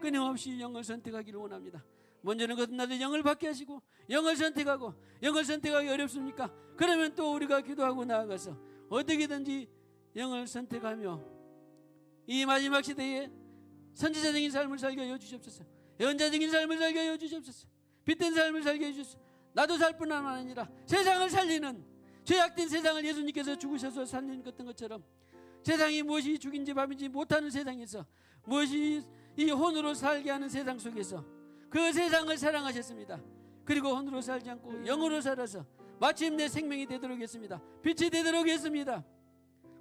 끊임없이 영을 선택하기를 원합니다. 먼저는 거듭나도 영을 받게 하시고 영을 선택하기 어렵습니까? 그러면 또 우리가 기도하고 나아가서 어떻게든지 영을 선택하며 이 마지막 시대에 선지자적인 삶을 살게 하여 주시옵소서. 예언자적인 삶을 살게 하여 주시옵소서. 빛된 삶을 살게 해 주시옵소서. 나도 살 뿐만 아니라 세상을 살리는, 죄악된 세상을 예수님께서 죽으셔서 살리는 것처럼 세상이 무엇이 죽인지 밥인지 못하는 세상에서, 무엇이 이 혼으로 살게 하는 세상 속에서 그 세상을 사랑하셨습니다. 그리고 혼으로 살지 않고 영으로 살아서 마침내 생명이 되도록 했습니다. 빛이 되도록 했습니다.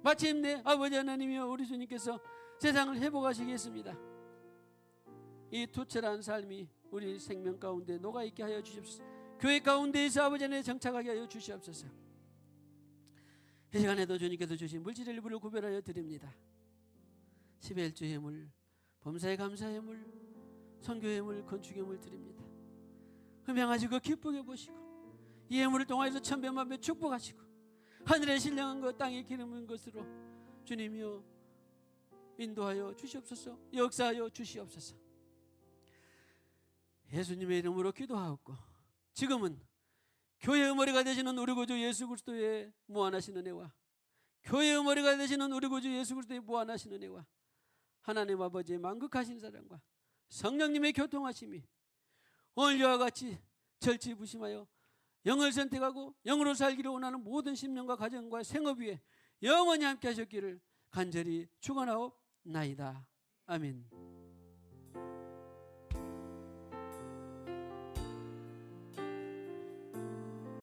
마침내 아버지 하나님이여 우리 주님께서 세상을 회복하시겠습니다. 이 투철한 삶이 우리 생명 가운데 녹아있게 하여 주시옵소서. 교회 가운데에서 아버지 하나님 정착하게 하여 주시옵소서. 이 시간에도 주님께서 주신 물질의 일부를 구별하여 드립니다. 10의 1주의 물, 범사의 감사의 물, 선교의 물, 건축의 물 드립니다. 흠양하시고 기쁘게 보시고 이 예물을 통하여서 천배만배 축복하시고 하늘에 신령한 것, 땅에 기름은 것으로 주님이여 인도하여 주시옵소서. 역사하여 주시옵소서. 예수님의 이름으로 기도하옵고 지금은 교회의 머리가 되시는 우리 구주 예수 그리스도의 무한하신 은혜와 교회의 머리가 되시는 우리 구주 예수 그리스도의 무한하신 은혜와 하나님 아버지의 만극하신 사랑과 성령님의 교통하심이 오늘과 같이 절치부심하여 영을 선택하고 영으로 살기를 원하는 모든 심령과 가정과 생업 위에 영원히 함께 하셨기를 간절히 축원하옵나이다. 아멘.